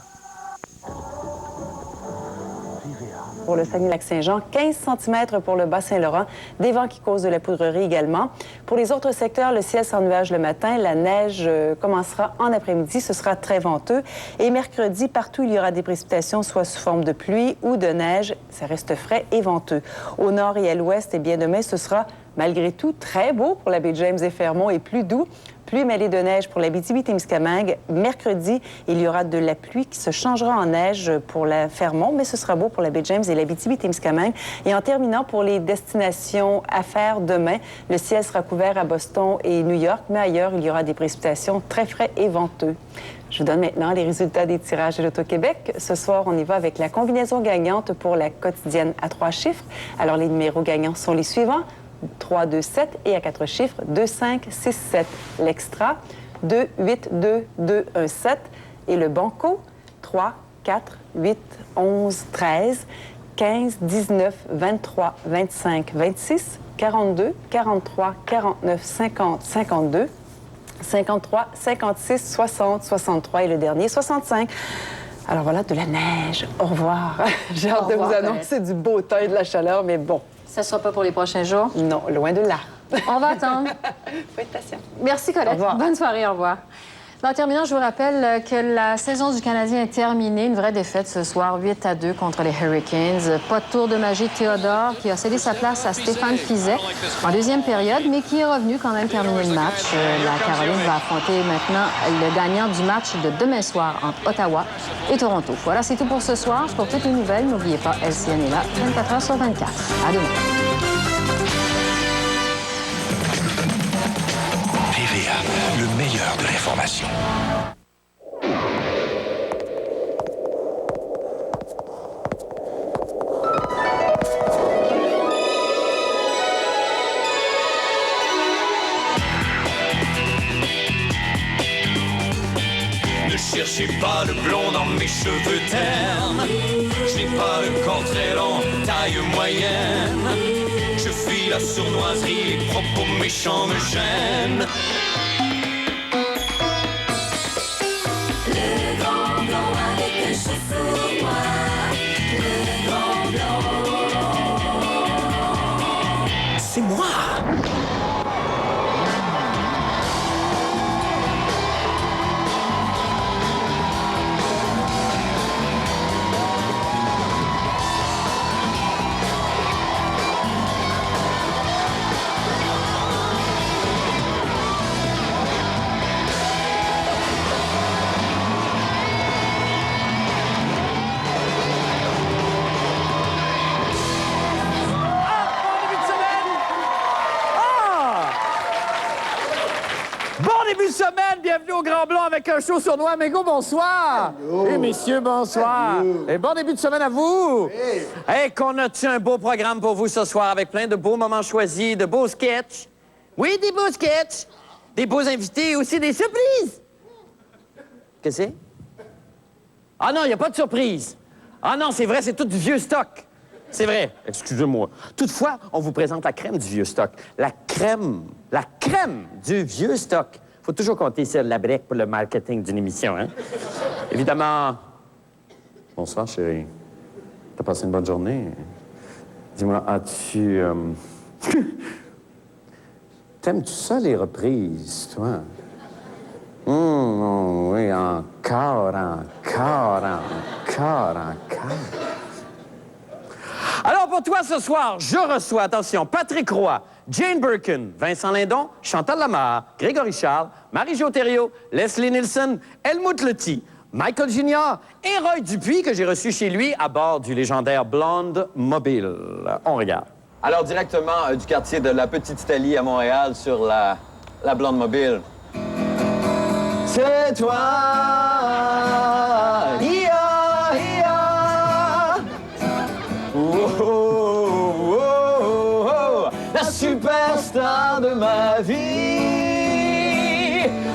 Pour le Saguenay-Lac-Saint-Jean, 15 cm pour le Bas-Saint-Laurent, des vents qui causent de la poudrerie également. Pour les autres secteurs, le ciel sans nuages le matin, la neige commencera en après-midi, ce sera très venteux. Et mercredi, partout, il y aura des précipitations, soit sous forme de pluie ou de neige. Ça reste frais et venteux. Au nord et à l'ouest, eh bien, demain, ce sera Malgré tout, très beau pour la baie James et Fermont et plus doux. Pluie mêlée de neige pour l'Abitibi-Témiscamingue. Mercredi, il y aura de la pluie qui se changera en neige pour la Fermont, mais ce sera beau pour la baie James et l'Abitibi-Témiscamingue. Et en terminant, pour les destinations à faire demain, le ciel sera couvert à Boston et New York, mais ailleurs, il y aura des précipitations très frais et venteux. Je vous donne maintenant les résultats des tirages de l'Auto-Québec. Ce soir, on y va avec la combinaison gagnante pour la quotidienne à 3 chiffres. Alors, les numéros gagnants sont les suivants. 3, 2, 7 et à 4 chiffres, 2, 5, 6, 7. L'extra, 2, 8, 2, 2, 1, 7. Et le banco, 3, 4, 8, 11, 13, 15, 19, 23, 25, 26, 42, 43, 49, 50, 52, 53, 56, 60, 63 et le dernier, 65. Alors voilà, de la neige. Au revoir. J'ai hâte de vous annoncer du beau temps et de la chaleur, mais bon. Ça ne sera pas pour les prochains jours? Non, loin de là. On va attendre. Faut être patient. Merci, Colette. Au revoir. Bonne soirée, au revoir. En terminant, je vous rappelle que la saison du Canadien est terminée. Une vraie défaite ce soir, 8-2 contre les Hurricanes. Pas de tour de magie de Théodore, qui a cédé sa place à Stéphane Fiset en deuxième période, mais qui est revenu quand même terminer le match. La Caroline va affronter maintenant le gagnant du match de demain soir entre Ottawa et Toronto. Voilà, c'est tout pour ce soir. Pour toutes les nouvelles, n'oubliez pas, LCN est là 24 heures sur 24. À demain. TVA, le meilleur de l'information. Ne cherchez pas le blond dans mes cheveux ternes. Je n'ai pas le corps très long, taille moyenne. Je fuis la sournoiserie, les propos méchants me gênent. Le grand blond avec un cheveu noir. Le grand blond. C'est moi! Début de semaine, bienvenue au Grand Blanc avec un show sur Noix Mégo, bonsoir! Hello. Et messieurs, bonsoir! Hello. Et bon début de semaine à vous! Hey. Hey, qu'on a-tu un beau programme pour vous ce soir avec plein de beaux moments choisis, de beaux sketchs? Oui, des beaux sketchs! Des beaux invités et aussi des surprises! Qu'est-ce que c'est? Ah non, il n'y a pas de surprise! Ah non, c'est vrai, c'est tout du vieux stock! C'est vrai, excusez-moi. Toutefois, on vous présente la crème du vieux stock. La crème du vieux stock. Faut toujours compter sur la brique pour le marketing d'une émission, hein? Évidemment. Bonsoir, chérie. T'as passé une bonne journée? Dis-moi, as-tu... T'aimes-tu ça, les reprises, toi? Oui, encore. Alors, pour toi, ce soir, je reçois, attention, Patrick Roy, Jane Birkin, Vincent Lindon, Chantal Lamarre, Grégory Charles, Marie-Jo Thériault, Leslie Nielsen, Helmut Lotti, Michael Junior et Roy Dupuis, que j'ai reçu chez lui à bord du légendaire Blonde Mobile. On regarde. Alors, directement du quartier de la Petite Italie à Montréal sur la Blonde Mobile. C'est toi, la superstar de ma vie,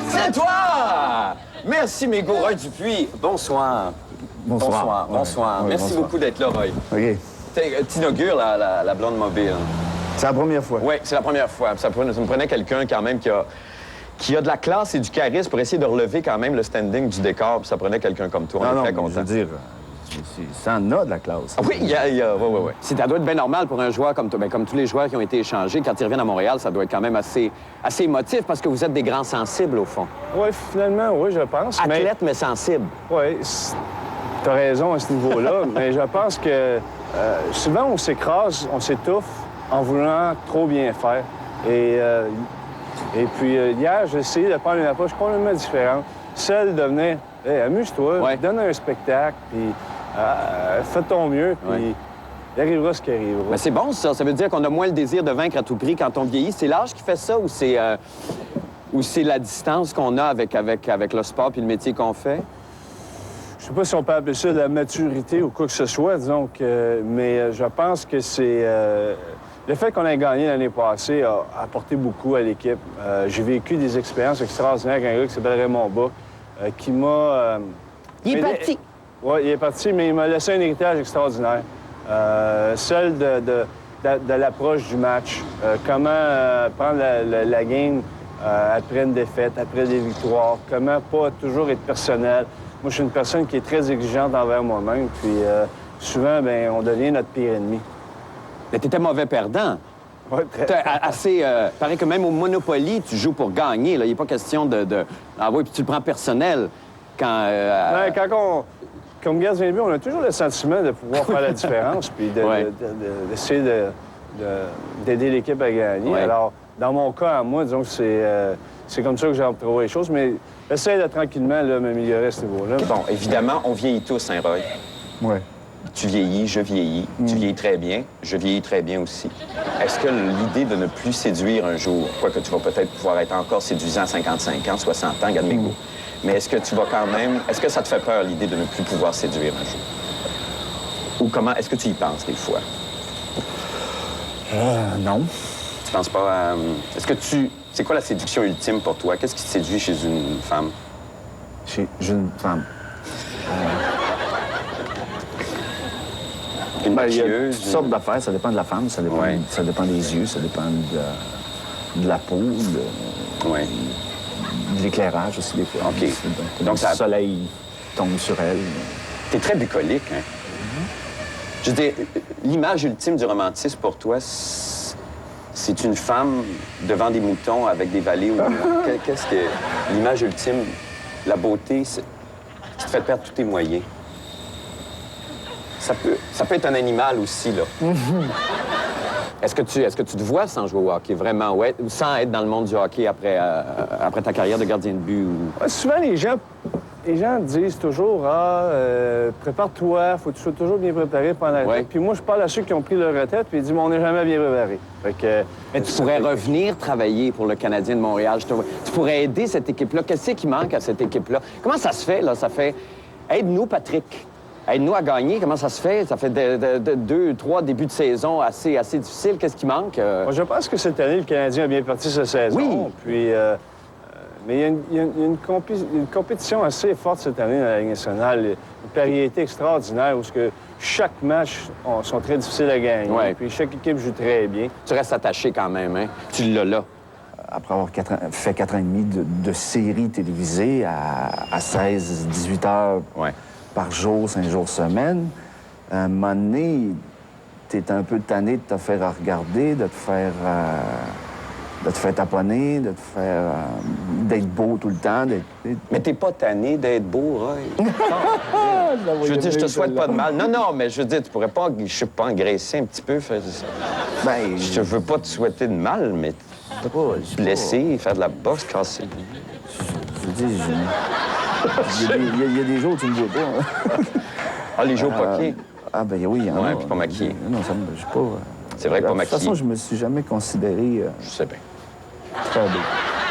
c'est toi! Merci, Mégo. Roy Dupuis, bonsoir. Bonsoir. Merci beaucoup d'être là, Roy. OK. T'inaugures la Blonde Mobile. C'est la première fois. Oui, c'est la première fois. Ça me prenait quelqu'un quand même qui a de la classe et du charisme pour essayer de relever quand même le standing du décor. Puis ça prenait quelqu'un comme toi. On est très content. Je veux dire, ça en a de la classe. Ah oui, oui. Ça doit être bien normal pour un joueur comme toi, comme tous les joueurs qui ont été échangés. Quand ils reviennent à Montréal, ça doit être quand même assez émotif parce que vous êtes des grands sensibles, au fond. Oui, finalement, oui, je pense. Athlète, mais sensible. Oui, t'as raison à ce niveau-là, mais je pense que souvent, on s'écrase, on s'étouffe en voulant trop bien faire. Et puis, hier, j'ai essayé de prendre une approche complètement différente. Celle de venir, hey, amuse-toi, donne un spectacle, puis fais ton mieux, puis il arrivera ce qui arrivera. Mais c'est bon, ça. Ça veut dire qu'on a moins le désir de vaincre à tout prix quand on vieillit. C'est l'âge qui fait ça ou c'est la distance qu'on a avec le sport puis le métier qu'on fait? Je sais pas si on peut appeler ça de la maturité ou quoi que ce soit, disons que... mais je pense que c'est... le fait qu'on ait gagné l'année passée a apporté beaucoup à l'équipe. J'ai vécu des expériences extraordinaires avec un gars qui s'appelle Raymond Bas, qui m'a... il est parti! Oui, il est parti, mais il m'a laissé un héritage extraordinaire. Celle de l'approche du match. Comment prendre la game après une défaite, après des victoires. Comment pas toujours être personnel. Moi, je suis une personne qui est très exigeante envers moi-même, puis souvent, bien, on devient notre pire ennemi. Mais t'étais mauvais perdant. Oui, très. Assez... paraît que même au Monopoly, tu joues pour gagner. Il n'est pas question de... Ah oui, puis tu le prends personnel. Quand... Comme gardien de but, on a toujours le sentiment de pouvoir faire la différence, puis d'essayer d'aider l'équipe à gagner. Ouais. Alors, dans mon cas, à moi, disons que c'est comme ça que j'ai observé les choses, mais j'essaie de tranquillement m'améliorer à ce niveau-là. Bon, évidemment, on vieillit tous, hein, Roy? Oui. Tu vieillis, je vieillis. Tu vieillis très bien, je vieillis très bien aussi. Est-ce que l'idée de ne plus séduire un jour, quoique tu vas peut-être pouvoir être encore séduisant à 55 ans, 60 ans, regarde mes goûts, mais est-ce que tu vas quand même... Est-ce que ça te fait peur, l'idée de ne plus pouvoir séduire un jour? Ou comment... Est-ce que tu y penses des fois? Non. Tu penses pas à... Est-ce que tu... C'est quoi la séduction ultime pour toi? Qu'est-ce qui te séduit chez une femme? Chez une femme? Une il y a maquilleuse, toutes sortes d'affaires. Ça dépend de la femme, ça dépend des yeux, ça dépend de la peau, de l'éclairage aussi, des fois. OK. Donc, le soleil tombe sur elle. T'es très bucolique, hein? Je veux dire, l'image ultime du romantisme pour toi, c'est une femme devant des moutons avec des vallées. Qu'est-ce que... L'image ultime, la beauté, qui te fait perdre tous tes moyens. Ça peut être un animal aussi, là. Est-ce que tu te vois sans jouer au hockey, vraiment, ou sans être dans le monde du hockey après ta carrière de gardien de but? Ou... Souvent, les gens disent toujours, prépare-toi, faut que tu sois toujours bien préparé pendant la retraite. Puis moi, je parle à ceux qui ont pris leur retraite, puis ils disent, mais on n'est jamais bien préparé. Mais tu pourrais revenir travailler pour le Canadien de Montréal. Tu pourrais aider cette équipe-là. Qu'est-ce qui manque à cette équipe-là? Comment ça se fait, là? Ça fait... Aide-nous, Patrick. Aide-nous à gagner. Comment ça se fait? Ça fait 2, 3 débuts de saison assez difficiles. Qu'est-ce qui manque? Moi, je pense que cette année, le Canadien a bien parti sa saison. Oui. Puis, mais il y a une compétition assez forte cette année dans la Ligue nationale. Une pariété extraordinaire où chaque match sont très difficiles à gagner. Ouais. Puis chaque équipe joue très bien. Tu restes attaché quand même, hein? Tu l'as là. Après avoir fait 4 ans et demi de séries télévisées à 16-18 heures par jour, 5 jours semaine, à un moment donné, t'es un peu tanné de te faire regarder, de te faire taponner, de te faire... d'être beau tout le temps. Mais t'es pas tanné d'être beau, Roy. Je veux dire, je te souhaite pas de mal. Non, mais je veux dire, tu pourrais pas, je sais pas, engraisser un petit peu. Je veux pas te souhaiter de mal, mais blesser, faire de la boxe, casser. Je dis, il y a des jours où tu me vois pas. Ah, les jours poqués? Ah, ben oui, il y en a. Ouais, puis pas maquillé. Non, ça me... Je suis pas... C'est vrai que pas maquillé. De toute façon, je me suis jamais considéré... Je sais bien. Très beau.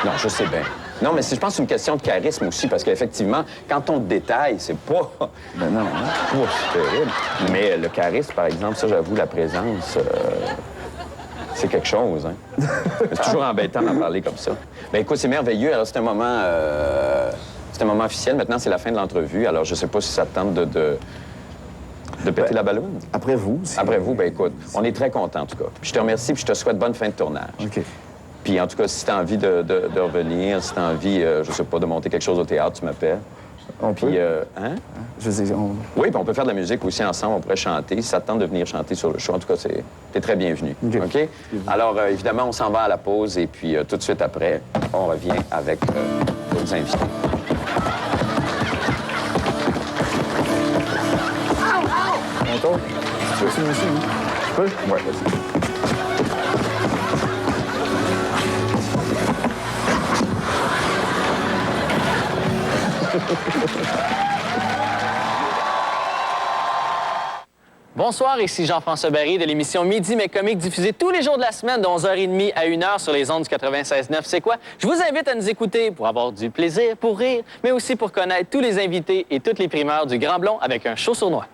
Non, je sais bien. Non, mais je pense que c'est une question de charisme aussi, parce qu'effectivement, quand on te détaille, c'est pas... Ben non. C'est terrible. Mais le charisme, par exemple, ça, j'avoue, la présence, c'est quelque chose, hein. C'est toujours embêtant d'en parler comme ça. Ben écoute, c'est merveilleux. Alors, c'est un moment officiel. Maintenant, c'est la fin de l'entrevue. Alors, je sais pas si ça te tente de péter la ballonne. Après vous. Après vous, ben écoute, on est très contents, en tout cas. Puis je te remercie, puis je te souhaite bonne fin de tournage. OK. Puis en tout cas, si tu as envie de revenir, si tu as envie, je sais pas, de monter quelque chose au théâtre, tu m'appelles. On peut? Hein? Je sais, Oui, puis on peut faire de la musique aussi ensemble, on pourrait chanter. Si ça te tente de venir chanter sur le show, en tout cas, t'es très bienvenu. OK? Alors, évidemment, on s'en va à la pause et puis tout de suite après, on revient avec d'autres invités. Tu veux-tu, monsieur? Oui? Ouais, vas-y. Bonsoir, ici Jean-François Barry de l'émission Midi mais comique diffusée tous les jours de la semaine de 11h30 à 1h sur les ondes du 96.9. C'est quoi? Je vous invite à nous écouter pour avoir du plaisir, pour rire, mais aussi pour connaître tous les invités et toutes les primeurs du Grand Blond avec un show sournois.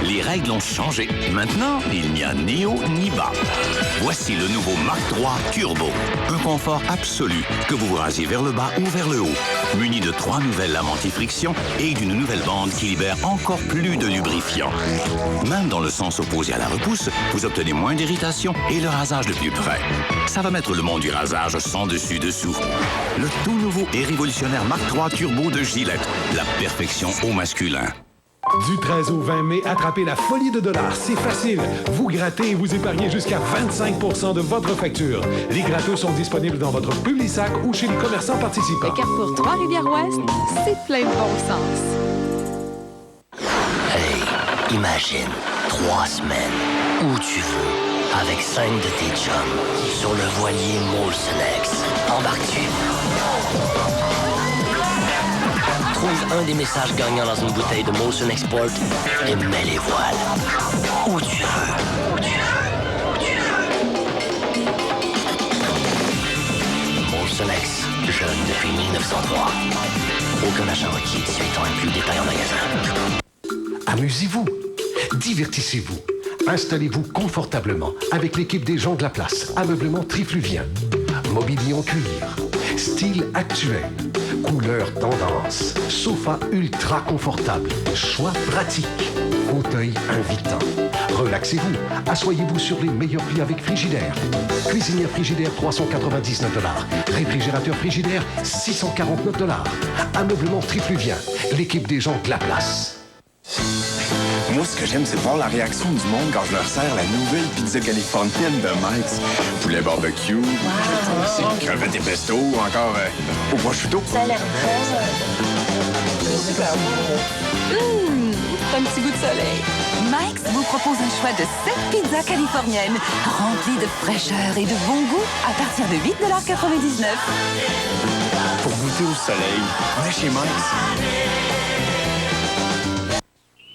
Les règles ont changé. Maintenant, il n'y a ni haut ni bas. Voici le nouveau Mark III Turbo. Un confort absolu, que vous vous rasiez vers le bas ou vers le haut. Muni de 3 nouvelles lames anti-friction et d'une nouvelle bande qui libère encore plus de lubrifiant. Même dans le sens opposé à la repousse, vous obtenez moins d'irritation et le rasage de plus près. Ça va mettre le monde du rasage sans dessus-dessous. Le tout nouveau et révolutionnaire Mark III Turbo de Gillette. La perfection au masculin. Du 13 au 20 mai, attrapez la folie de dollars. C'est facile. Vous grattez et vous épargnez jusqu'à 25 % de votre facture. Les gratteux sont disponibles dans votre Publisac ou chez les commerçants participants. Le Carrefour Trois-Rivières-Ouest, c'est plein de bon sens. Hey, imagine 3 semaines où tu veux avec 5 de tes chums sur le voilier Molson X. Embarques-tu? Trouve un des messages gagnants dans une bouteille de Molson Export et mets les voiles. Où tu veux. Où tu veux. Où tu veux. Molson X, jeune depuis 1903. Aucun achat requis, 18 ans inclus, détail en magasin. Amusez-vous. Divertissez-vous. Installez-vous confortablement avec l'équipe des gens de la place. Ameublement Trifluvien. Mobilier en cuir. Style actuel. Couleur tendance. Sofa ultra confortable. Choix pratique. Fauteuil invitant. Relaxez-vous. Assoyez-vous sur les meilleurs prix avec Frigidaire. Cuisinière Frigidaire, 399 $. Réfrigérateur Frigidaire, 649 $. Ameublement Trifluvien. L'équipe des gens de la place. Moi, ce que j'aime, c'est voir la réaction du monde quand je leur sers la nouvelle pizza californienne de Mike's. Poulet barbecue, crevettes et pesto, ou encore au prosciutto. Ça a l'air bon. Super bon. Un petit goût de soleil. Mike's vous propose un choix de 7 pizzas californiennes, remplies de fraîcheur et de bon goût, à partir de 8,99 $. Pour goûter au soleil, on est chez Mike's.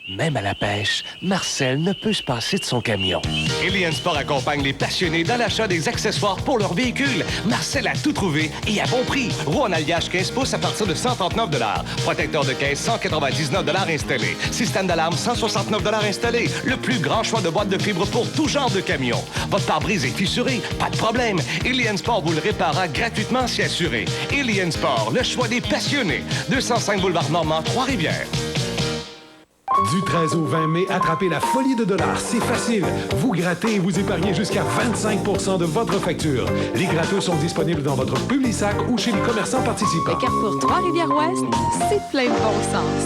Même à la pêche, Marcel ne peut se passer de son camion. Eliane Sport accompagne les passionnés dans l'achat des accessoires pour leur véhicule. Marcel a tout trouvé et à bon prix. Roue en alliage 15 pouces à partir de 139 $. Protecteur de caisse, 199 $ installé. Système d'alarme, 169 $ installé. Le plus grand choix de boîtes de fibres pour tout genre de camion. Votre pare-brise est fissuré, pas de problème. Eliane Sport vous le réparera gratuitement si assuré. Eliane Sport, le choix des passionnés. 205 boulevard Normand, Trois-Rivières. Du 13 au 20 mai, attrapez la folie de dollars. C'est facile. Vous grattez et vous épargnez jusqu'à 25 % de votre facture. Les gratteux sont disponibles dans votre Publisac ou chez les commerçants participants. Le Carrefour Trois-Rivières-Ouest, c'est plein de bon sens.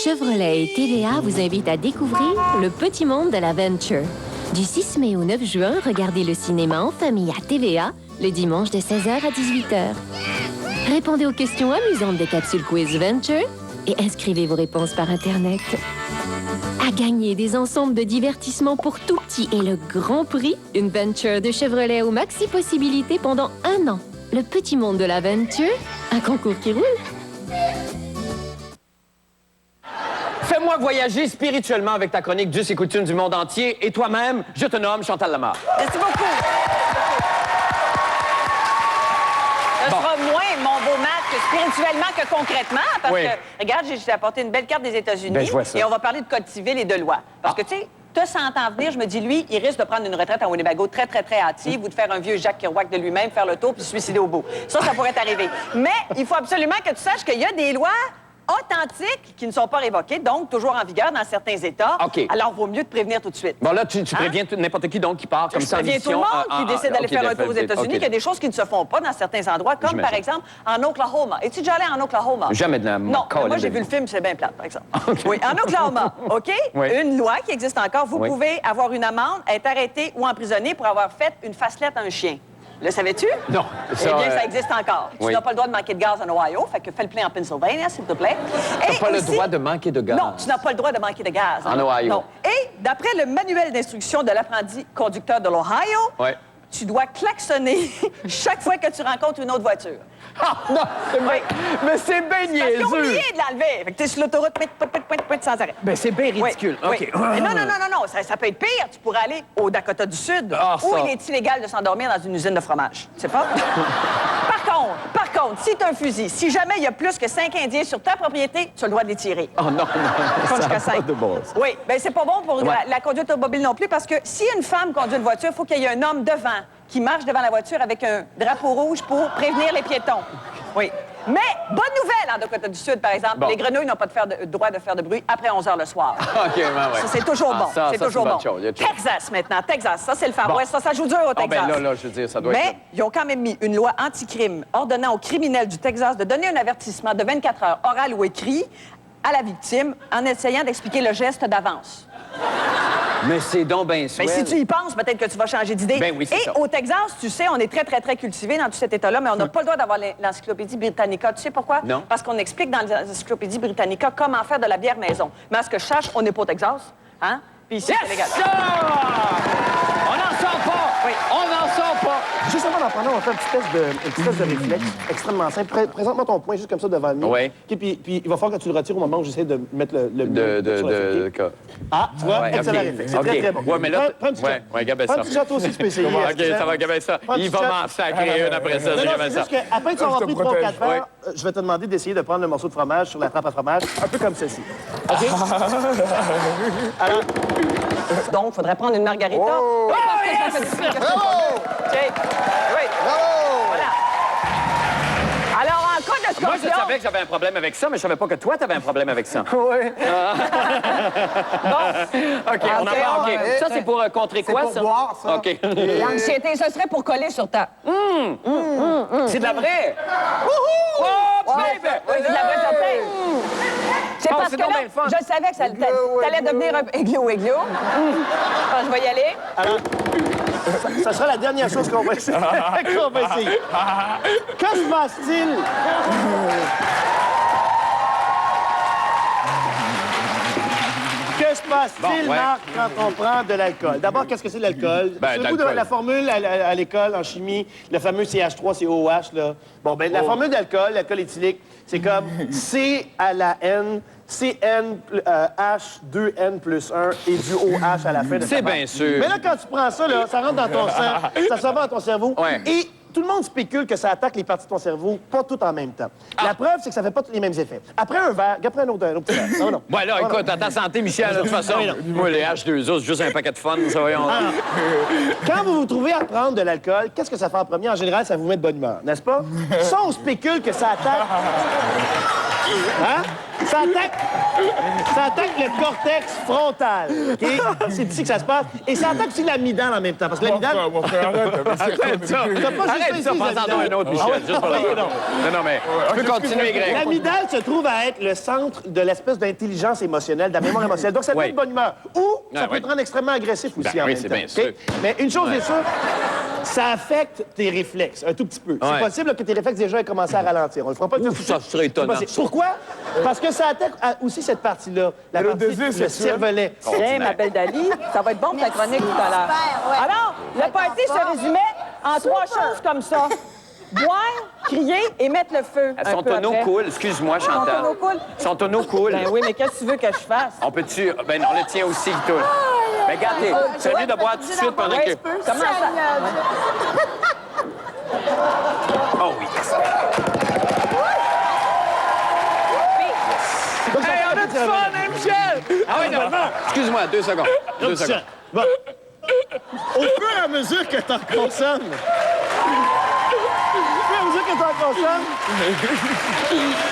Chevrolet et TVA vous invitent à découvrir le petit monde de l'aventure. Du 6 mai au 9 juin, regardez le cinéma en famille à TVA, le dimanche de 16h à 18h. Répondez aux questions amusantes des capsules Quiz Venture et inscrivez vos réponses par Internet. À gagner des ensembles de divertissement pour tout petit et le grand prix, une Venture de Chevrolet au maxi possibilité pendant 1 an. Le petit monde de l'aventure, un concours qui roule. Fais-moi voyager spirituellement avec ta chronique Us et coutumes du monde entier. Et toi-même, je te nomme Chantal Lamarre. Merci beaucoup. Ce sera moins mon beau masque spirituellement que concrètement, parce que, regarde, j'ai apporté une belle carte des États-Unis et on va parler de code civil et de loi. Parce que, tu sais, te sentant venir, je me dis, lui, il risque de prendre une retraite à Winnebago très, très, très hâtive ou de faire un vieux Jacques Kerouac de lui-même, faire le tour puis se suicider au bout. Ça pourrait t'arriver. Mais il faut absolument que tu saches qu'il y a des lois authentiques qui ne sont pas révoquées, donc toujours en vigueur dans certains États. OK. Alors, vaut mieux te prévenir tout de suite. Bon, là, tu préviens n'importe qui, donc, qui part comme ça en mission. Je préviens tout le monde qui décide d'aller faire un tour aux États-Unis, qu'il y a des choses qui ne se font pas dans certains endroits, comme, par exemple, en Oklahoma. Es-tu déjà allé en Oklahoma? Jamais de la... Non, moi, j'ai vu le film, c'est bien plate, par exemple. Oui, en Oklahoma, OK? Une loi qui existe encore. Vous pouvez avoir une amende, être arrêté ou emprisonné pour avoir fait une facelette à un chien. Le savais-tu? Non. Eh bien, ça existe encore. Tu n'as pas le droit de manquer de gaz en Ohio, fait que fais le plein en Pennsylvanie, s'il te plaît. Tu n'as pas le droit de manquer de gaz. Non, tu n'as pas le droit de manquer de gaz. En Ohio. Non. Et d'après le manuel d'instruction de l'apprenti conducteur de l'Ohio, tu dois klaxonner chaque fois que tu rencontres une autre voiture. Ah, non, mais c'est bien niaiseux. Parce qu'ils ont oublié de l'enlever. Fait que t'es sur l'autoroute, sans arrêt. Ben, c'est bien ridicule. Oui, OK. oui. Mais non, ça peut être pire. Tu pourrais aller au Dakota du Sud, où il est illégal de s'endormir dans une usine de fromage. Tu sais pas? Par contre, si tu as un fusil, si jamais il y a plus que 5 Indiens sur ta propriété, tu as le droit de les tirer. Oh non, Compte jusqu'à ça 5. pas de bon sens. Oui, bien c'est pas bon pour la conduite automobile non plus, parce que si une femme conduit une voiture, il faut qu'il y ait un homme devant qui marche devant la voiture avec un drapeau rouge pour prévenir les piétons. Oui. Mais, bonne nouvelle en Dakota du Sud, par exemple, les grenouilles n'ont pas de droit de faire de bruit après 11 h le soir. OK, ben ouais. Ça, c'est toujours bon. Ça, c'est toujours une bon. bonne chose. Texas, maintenant. Texas, ça, c'est le Far West. Ça joue dur au Texas. Ben là, je veux dire, ça doit Mais être... ils ont quand même mis une loi anti-crime ordonnant aux criminels du Texas de donner un avertissement de 24 heures, oral ou écrit, à la victime en essayant d'expliquer le geste d'avance. Mais c'est donc bien swell. Mais si tu y penses, peut-être que tu vas changer d'idée. Ben oui, c'est ça. Et au Texas, tu sais, on est très, très, très cultivé dans tout cet État-là, mais on n'a pas le droit d'avoir l'encyclopédie Britannica. Tu sais pourquoi? Non. Parce qu'on explique dans l'encyclopédie Britannica comment faire de la bière maison. Mais à ce que je sache, on n'est pas au Texas, hein? Puis ici, c'est légal. On n'en sort pas! Oui. On n'en sort pas! Juste avant d'en prendre, on va faire un petit test de réflexe extrêmement simple. Présente-moi ton poing juste comme ça devant le mien. Oui. OK, puis il va falloir que tu le retires au moment où j'essaie de mettre le sur la fille, OK? Ah, tu vois? Ouais, excellent OK. réflexe. C'est OK. très, très bon. Ouais, mais là... Prends un petit shot. Ouais, Gabin Prends ça. un petit shot aussi, tu peux essayer. OK, ça va, Gabin ça. Prends un Il petit va shot. m'en sacrer une après ça, Non, Gabin c'est ça. juste qu'après que tu auras pris 3 ou 4 Ouais. verres, je vais te demander d'essayer de prendre le morceau de fromage sur la trappe à fromage, un peu comme ceci. OK? Alors... Donc, il faudrait prendre une margarita. Oh! Bravo! OK. Oui. Bravo! Voilà. Alors, en cas de Moi, je scorpion... savais que j'avais un problème avec ça, mais je savais pas que toi, t'avais un problème avec ça. Oui. OK, on en parle. OK. Ça, c'est pour contrer quoi, pour ça? boire, ça. OK. L'anxiété, ce serait pour coller sur ta... C'est de la vraie! Oh, baby! Oui, c'est de la vraie certain. C'est parce c'est que donc là, bien le fun. je savais que ça t'allait devenir un igloo. Alors, je vais y aller. Alors, ça sera la dernière chose qu'on va essayer. Que se passe-t-il? Que se passe-t-il, Bon, ouais. Marc, quand on prend de l'alcool? D'abord, qu'est-ce que c'est l'alcool? Ben, Souvenez-vous de l'alcool. la formule à l'école, en chimie, le fameux CH3, COH, là. Bon, ben, la formule d'alcool, l'alcool éthylique, c'est comme C à la N, CN, H, 2N plus 1 et du OH à la fin de C'est ta bien barre. sûr. Mais là, quand tu prends ça, là, ça rentre dans ton sang, ça s'en va dans ton cerveau. Ouais. Et tout le monde spécule que ça attaque les parties de ton cerveau, pas toutes en même temps. La preuve, c'est que ça fait pas tous les mêmes effets. Après un verre, après un autre petit verre. Non, non. Ouais, là, Non, écoute, non. à ta santé, Michel, de toute façon. Oui, non. Moi, les H2O, c'est juste un paquet de fun, ça, voyons. Quand vous vous trouvez à prendre de l'alcool, qu'est-ce que ça fait en premier? En général, ça vous met de bonne humeur, n'est-ce pas? Ça, on spécule que ça attaque... Hein? Ça attaque le cortex frontal, OK? C'est ici que ça se passe. Et ça attaque aussi l'amygdale en même temps, parce que l'amygdale... Arrête ça! T'as pas juste Arrête ça, ici, pense-en l'amygdale. un autre, Michel, Ah ouais? juste pour la Oui, non. Non, mais tu peux continuer, Greg. L'amygdale se trouve à être le centre de l'espèce d'intelligence émotionnelle, de la mémoire émotionnelle. Donc, ça peut Oui. être de bonne humeur. Ou ça Ah, peut oui. te rendre extrêmement agressif aussi Ben en oui, même c'est temps. bien OK? sûr. Mais une chose Ouais. est sûre, ça affecte tes réflexes un tout petit peu. Ouais. C'est possible que tes réflexes déjà aient commencé à ralentir. On le fera pas tout de Ouf, suite. ça serait étonnant, C'est possible. ça. Pourquoi? Parce que ça attaque aussi cette partie-là, la partie le cervelet. Tiens, ma belle Dali, ça va être bon pour ta chronique tout à l'heure. Alors, le party se résumait en 3 choses comme ça. Boire, crier et mettre le feu. un Son peu tonneau après. coule, excuse-moi, Son Chantal. tonneau coule? Son tonneau coule. Ben oui, mais qu'est-ce que tu veux que je fasse? On peut-tu... Ben non, le tien aussi, il coule. Ben regardez, c'est mieux de boire tout de suite pendant que... Comment ça? Oh oui. Hey, on a du fun, hein, Michel? Ah oui, non. Excuse-moi, 2 secondes. 2 secondes. Bon. Au fur et à mesure que t'en consommes...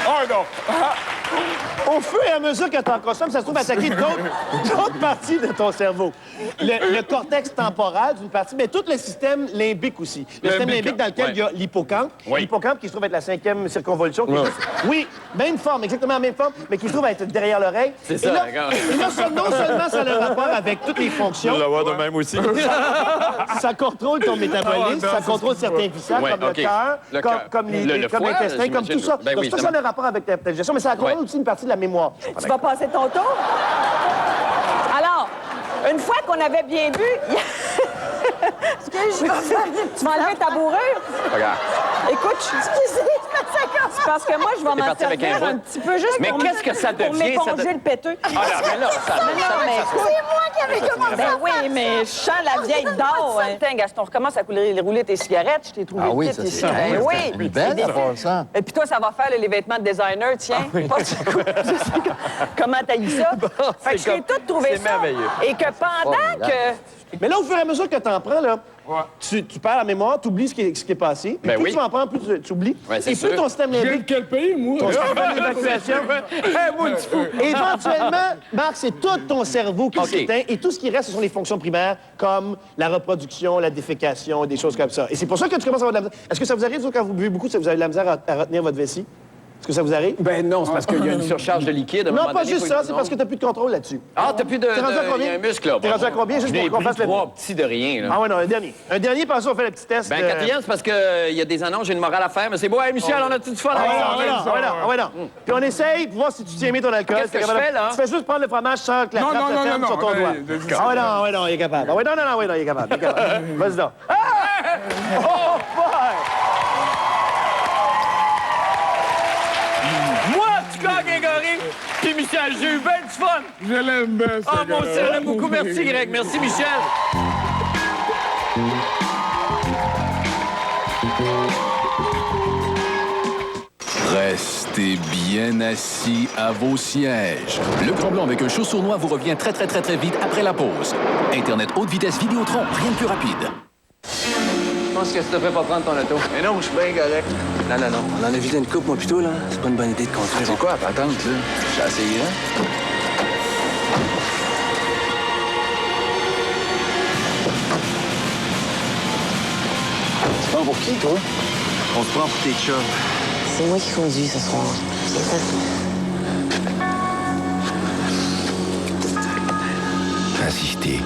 Oh non! Au fur et à mesure que tu en consommes, ça se trouve attaquer d'autres parties de ton cerveau. Le cortex temporal, d'une partie, mais tout le système limbique aussi. Le système limbique dans lequel il y a l'hippocampe. Oui. L'hippocampe qui se trouve être la 5e circonvolution. Qui est juste- oui, même forme, exactement la même forme, mais qui se trouve être derrière l'oreille. C'est Et ça, là, d'accord. et là, non seulement ça a le rapport avec toutes les fonctions, l'avoir de même aussi. ça contrôle ton métabolisme, ça contrôle certains vissages, Ouais, comme OK. le cœur, Le comme, cœur. comme Le comme foie, l'intestin, comme tout j'imagine. ça. Ben Donc oui, ça, ça a un rapport avec ta digestion, mais ça contrôle Ouais. aussi une partie de la mémoire. Tu vas passer ton tour? Alors, une fois qu'on avait bien bu, Tu m'as enlevé ta bourrure? Regarde. Écoute, c'est parce que moi, je vais m'en servir un petit peu juste mais pour qu'est-ce que ça pour devient, ça m'éponger le péteux. Ah, là, mais là, ça... C'est moi qui avais commencé. Ben oui, mais je sens la vieille d'or. Tiens, Gaston, recommence à rouler tes cigarettes. Je t'ai trouvé Ah oui, le ça, kit c'est ici. ça. Ben oui. C'est belle, à part ça. Et puis toi, ça va faire les vêtements de designer, tiens. Comment t'as eu ça? Fait que je t'ai tout trouvé ça. C'est merveilleux. Et que pendant que... Mais là, au fur et à mesure que t'en prends, là, tu perds la mémoire, tu oublies ce qui est passé. Puis Ben plus oui. tu en prends, plus tu oublies. Ouais, c'est et plus sûr. ton système limbique... Quel pays, moi? Ton système d'évacuation... Moi, tu fous. Éventuellement, Marc, c'est tout ton cerveau qui OK. s'éteint et tout ce qui reste, ce sont les fonctions primaires comme la reproduction, la défécation, des choses comme ça. Et c'est pour ça que tu commences à avoir de la misère. Est-ce que ça vous arrive, vous, quand vous buvez beaucoup, vous avez de la misère à retenir votre vessie? Est-ce que ça vous arrive? Ben non, c'est parce qu'il y a une surcharge de liquide. À un Non, moment pas donné, juste faut- ça, c'est non. parce que t'as plus de contrôle là-dessus. Ah, t'as plus de... T'es rendu à Il y combien? a un muscle, là. T'es rendu à combien, juste Je n'ai pour qu'on pris fasse le... 3 petits de rien, là. Ah ouais, non, un dernier. Un dernier, puis ensuite, on fait le petit test. Ben, quatrième, c'est parce qu'il y a des annonces, j'ai une morale à faire, mais c'est beau. Hey, Michel, on a-tu du fun? Ah avec ouais, ça? non, ah ouais, non, ah ouais, non. Puis on essaye pour voir si tu tiens bien ton alcool. Qu'est-ce que T'es je capable- fais, là? Tu fais juste prendre le fromage sans que la Non, frappe non, te non, ferme non, sur ton non, doigt. ouais, Ah ouais, non, il est capable. Ah ouais, non, il est capable. Il est capable. Vas-y donc. Oh, boy! Moi, tu gagnes, Grégory! Puis Michel, j'ai eu ben du fun! Je l'aime bien, ça. Ah, moi aussi, je l'aime beaucoup. Merci, Greg. Merci, Michel. Restez bien assis à vos sièges. Le Grand Blanc avec un show sournois vous revient très vite après la pause. Internet haute vitesse Vidéotron, rien de plus rapide. Je pense que tu devrais pas prendre ton auto. Mais non, je suis bien correct. Non. On en a vidé une coupe, moi, plutôt, là. C'est pas une bonne idée de conduire. C'est quoi, la patente, là? J'ai essayé, hein? Tu prends pour qui, toi? On se prend pour tes chums. C'est moi qui conduis ce soir. Insistez.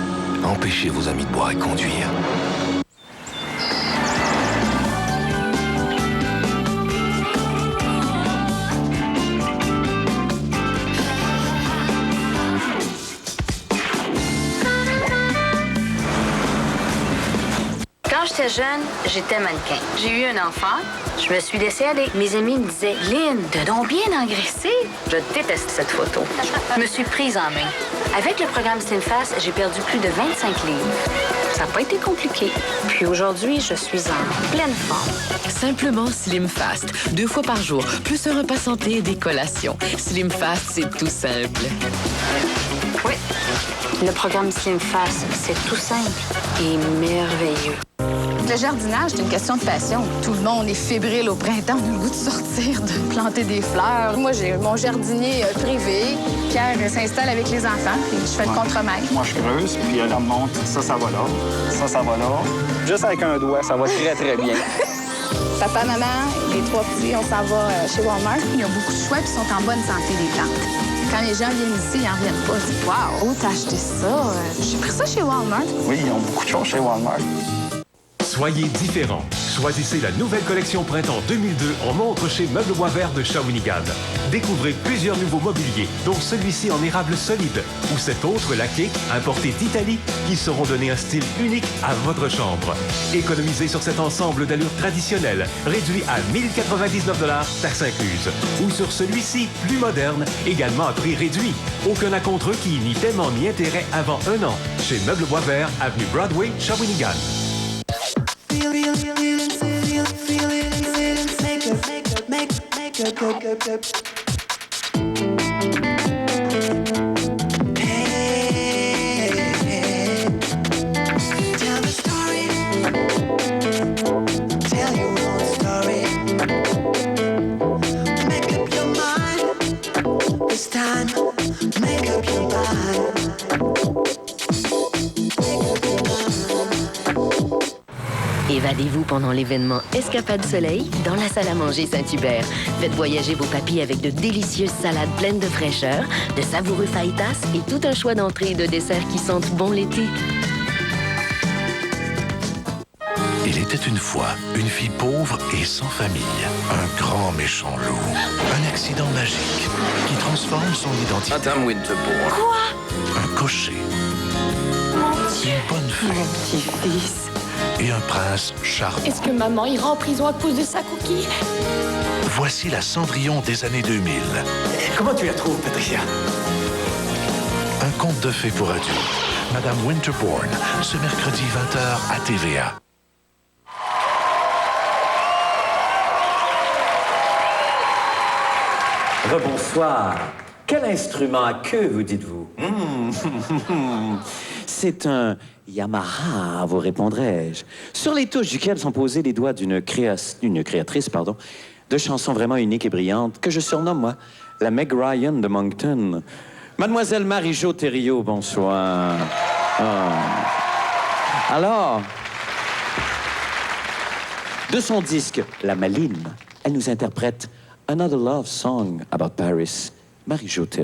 Empêchez vos amis de boire et conduire. Quand j'étais jeune, j'étais mannequin. J'ai eu un enfant, je me suis laissée aller. Mes amis me disaient « Lynn, t'as donc bien engraissé. » Je déteste cette photo. Je me suis prise en main. Avec le programme SlimFast, j'ai perdu plus de 25 livres. Ça n'a pas été compliqué. Puis aujourd'hui, je suis en pleine forme. Simplement Slim Fast. 2 fois par jour, plus un repas santé et des collations. Slim Fast, c'est tout simple. Oui, le programme SlimFast, c'est tout simple et merveilleux. Le jardinage, c'est une question de passion. Tout le monde est fébrile au printemps, on a le goût de sortir, de planter des fleurs. Moi, j'ai mon jardinier privé. Pierre s'installe avec les enfants, puis je fais le contremaître. Moi, je creuse, puis elle remonte. Ça va là. Ça va là. Juste avec un doigt, ça va très bien. Papa, maman, les 3 petits, on s'en va chez Walmart. Il y a beaucoup de choix qui sont en bonne santé, les plantes. Quand les gens viennent ici, ils n'en reviennent pas. Ils disent « Wow, où t'as acheté ça? J'ai pris ça chez Walmart. » Oui, ils ont beaucoup de choses chez Walmart. Soyez différents. Choisissez la nouvelle collection Printemps 2002 en montre chez Meubles Bois Vert de Shawinigan. Découvrez plusieurs nouveaux mobiliers, dont celui-ci en érable solide ou cet autre laqué importé d'Italie qui sauront donner un style unique à votre chambre. Économisez sur cet ensemble d'allure traditionnelle, réduit à 1099 $, taxes incluses. Ou sur celui-ci, plus moderne, également à prix réduit. Aucun acompte requis, ni paiement, ni intérêt avant 1 an. Chez Meubles Bois Vert, avenue Broadway, Shawinigan. Évadez-vous pendant l'événement Escapade Soleil dans la salle à manger Saint-Hubert. Faites voyager vos papilles avec de délicieuses salades pleines de fraîcheur, de savoureux fajitas et tout un choix d'entrées et de desserts qui sentent bon l'été. Il était une fois une fille pauvre et sans famille. Un grand méchant loup. Un accident magique qui transforme son identité. Madame Winterbourne. Quoi? Un cocher. Mon Dieu! Une bonne fée. Mon petit-fils. et un prince charmant. Est-ce que maman ira en prison à cause de sa coquille? Voici la Cendrillon des années 2000. Comment tu la trouves, Patricia? Un conte de fées pour adultes. Madame Winterbourne, ce mercredi 20h à TVA. Rebonsoir. Quel instrument à queue, vous dites-vous? C'est un Yamaha, vous répondrai-je. Sur les touches duquel sont posés les doigts d'une créatrice, de chansons vraiment uniques et brillantes, que je surnomme, moi, la Meg Ryan de Moncton. Mademoiselle Marie-Jo Thériault, bonsoir. Alors, de son disque La Maline, elle nous interprète Another Love Song About Paris. Marie-Jo Thériault.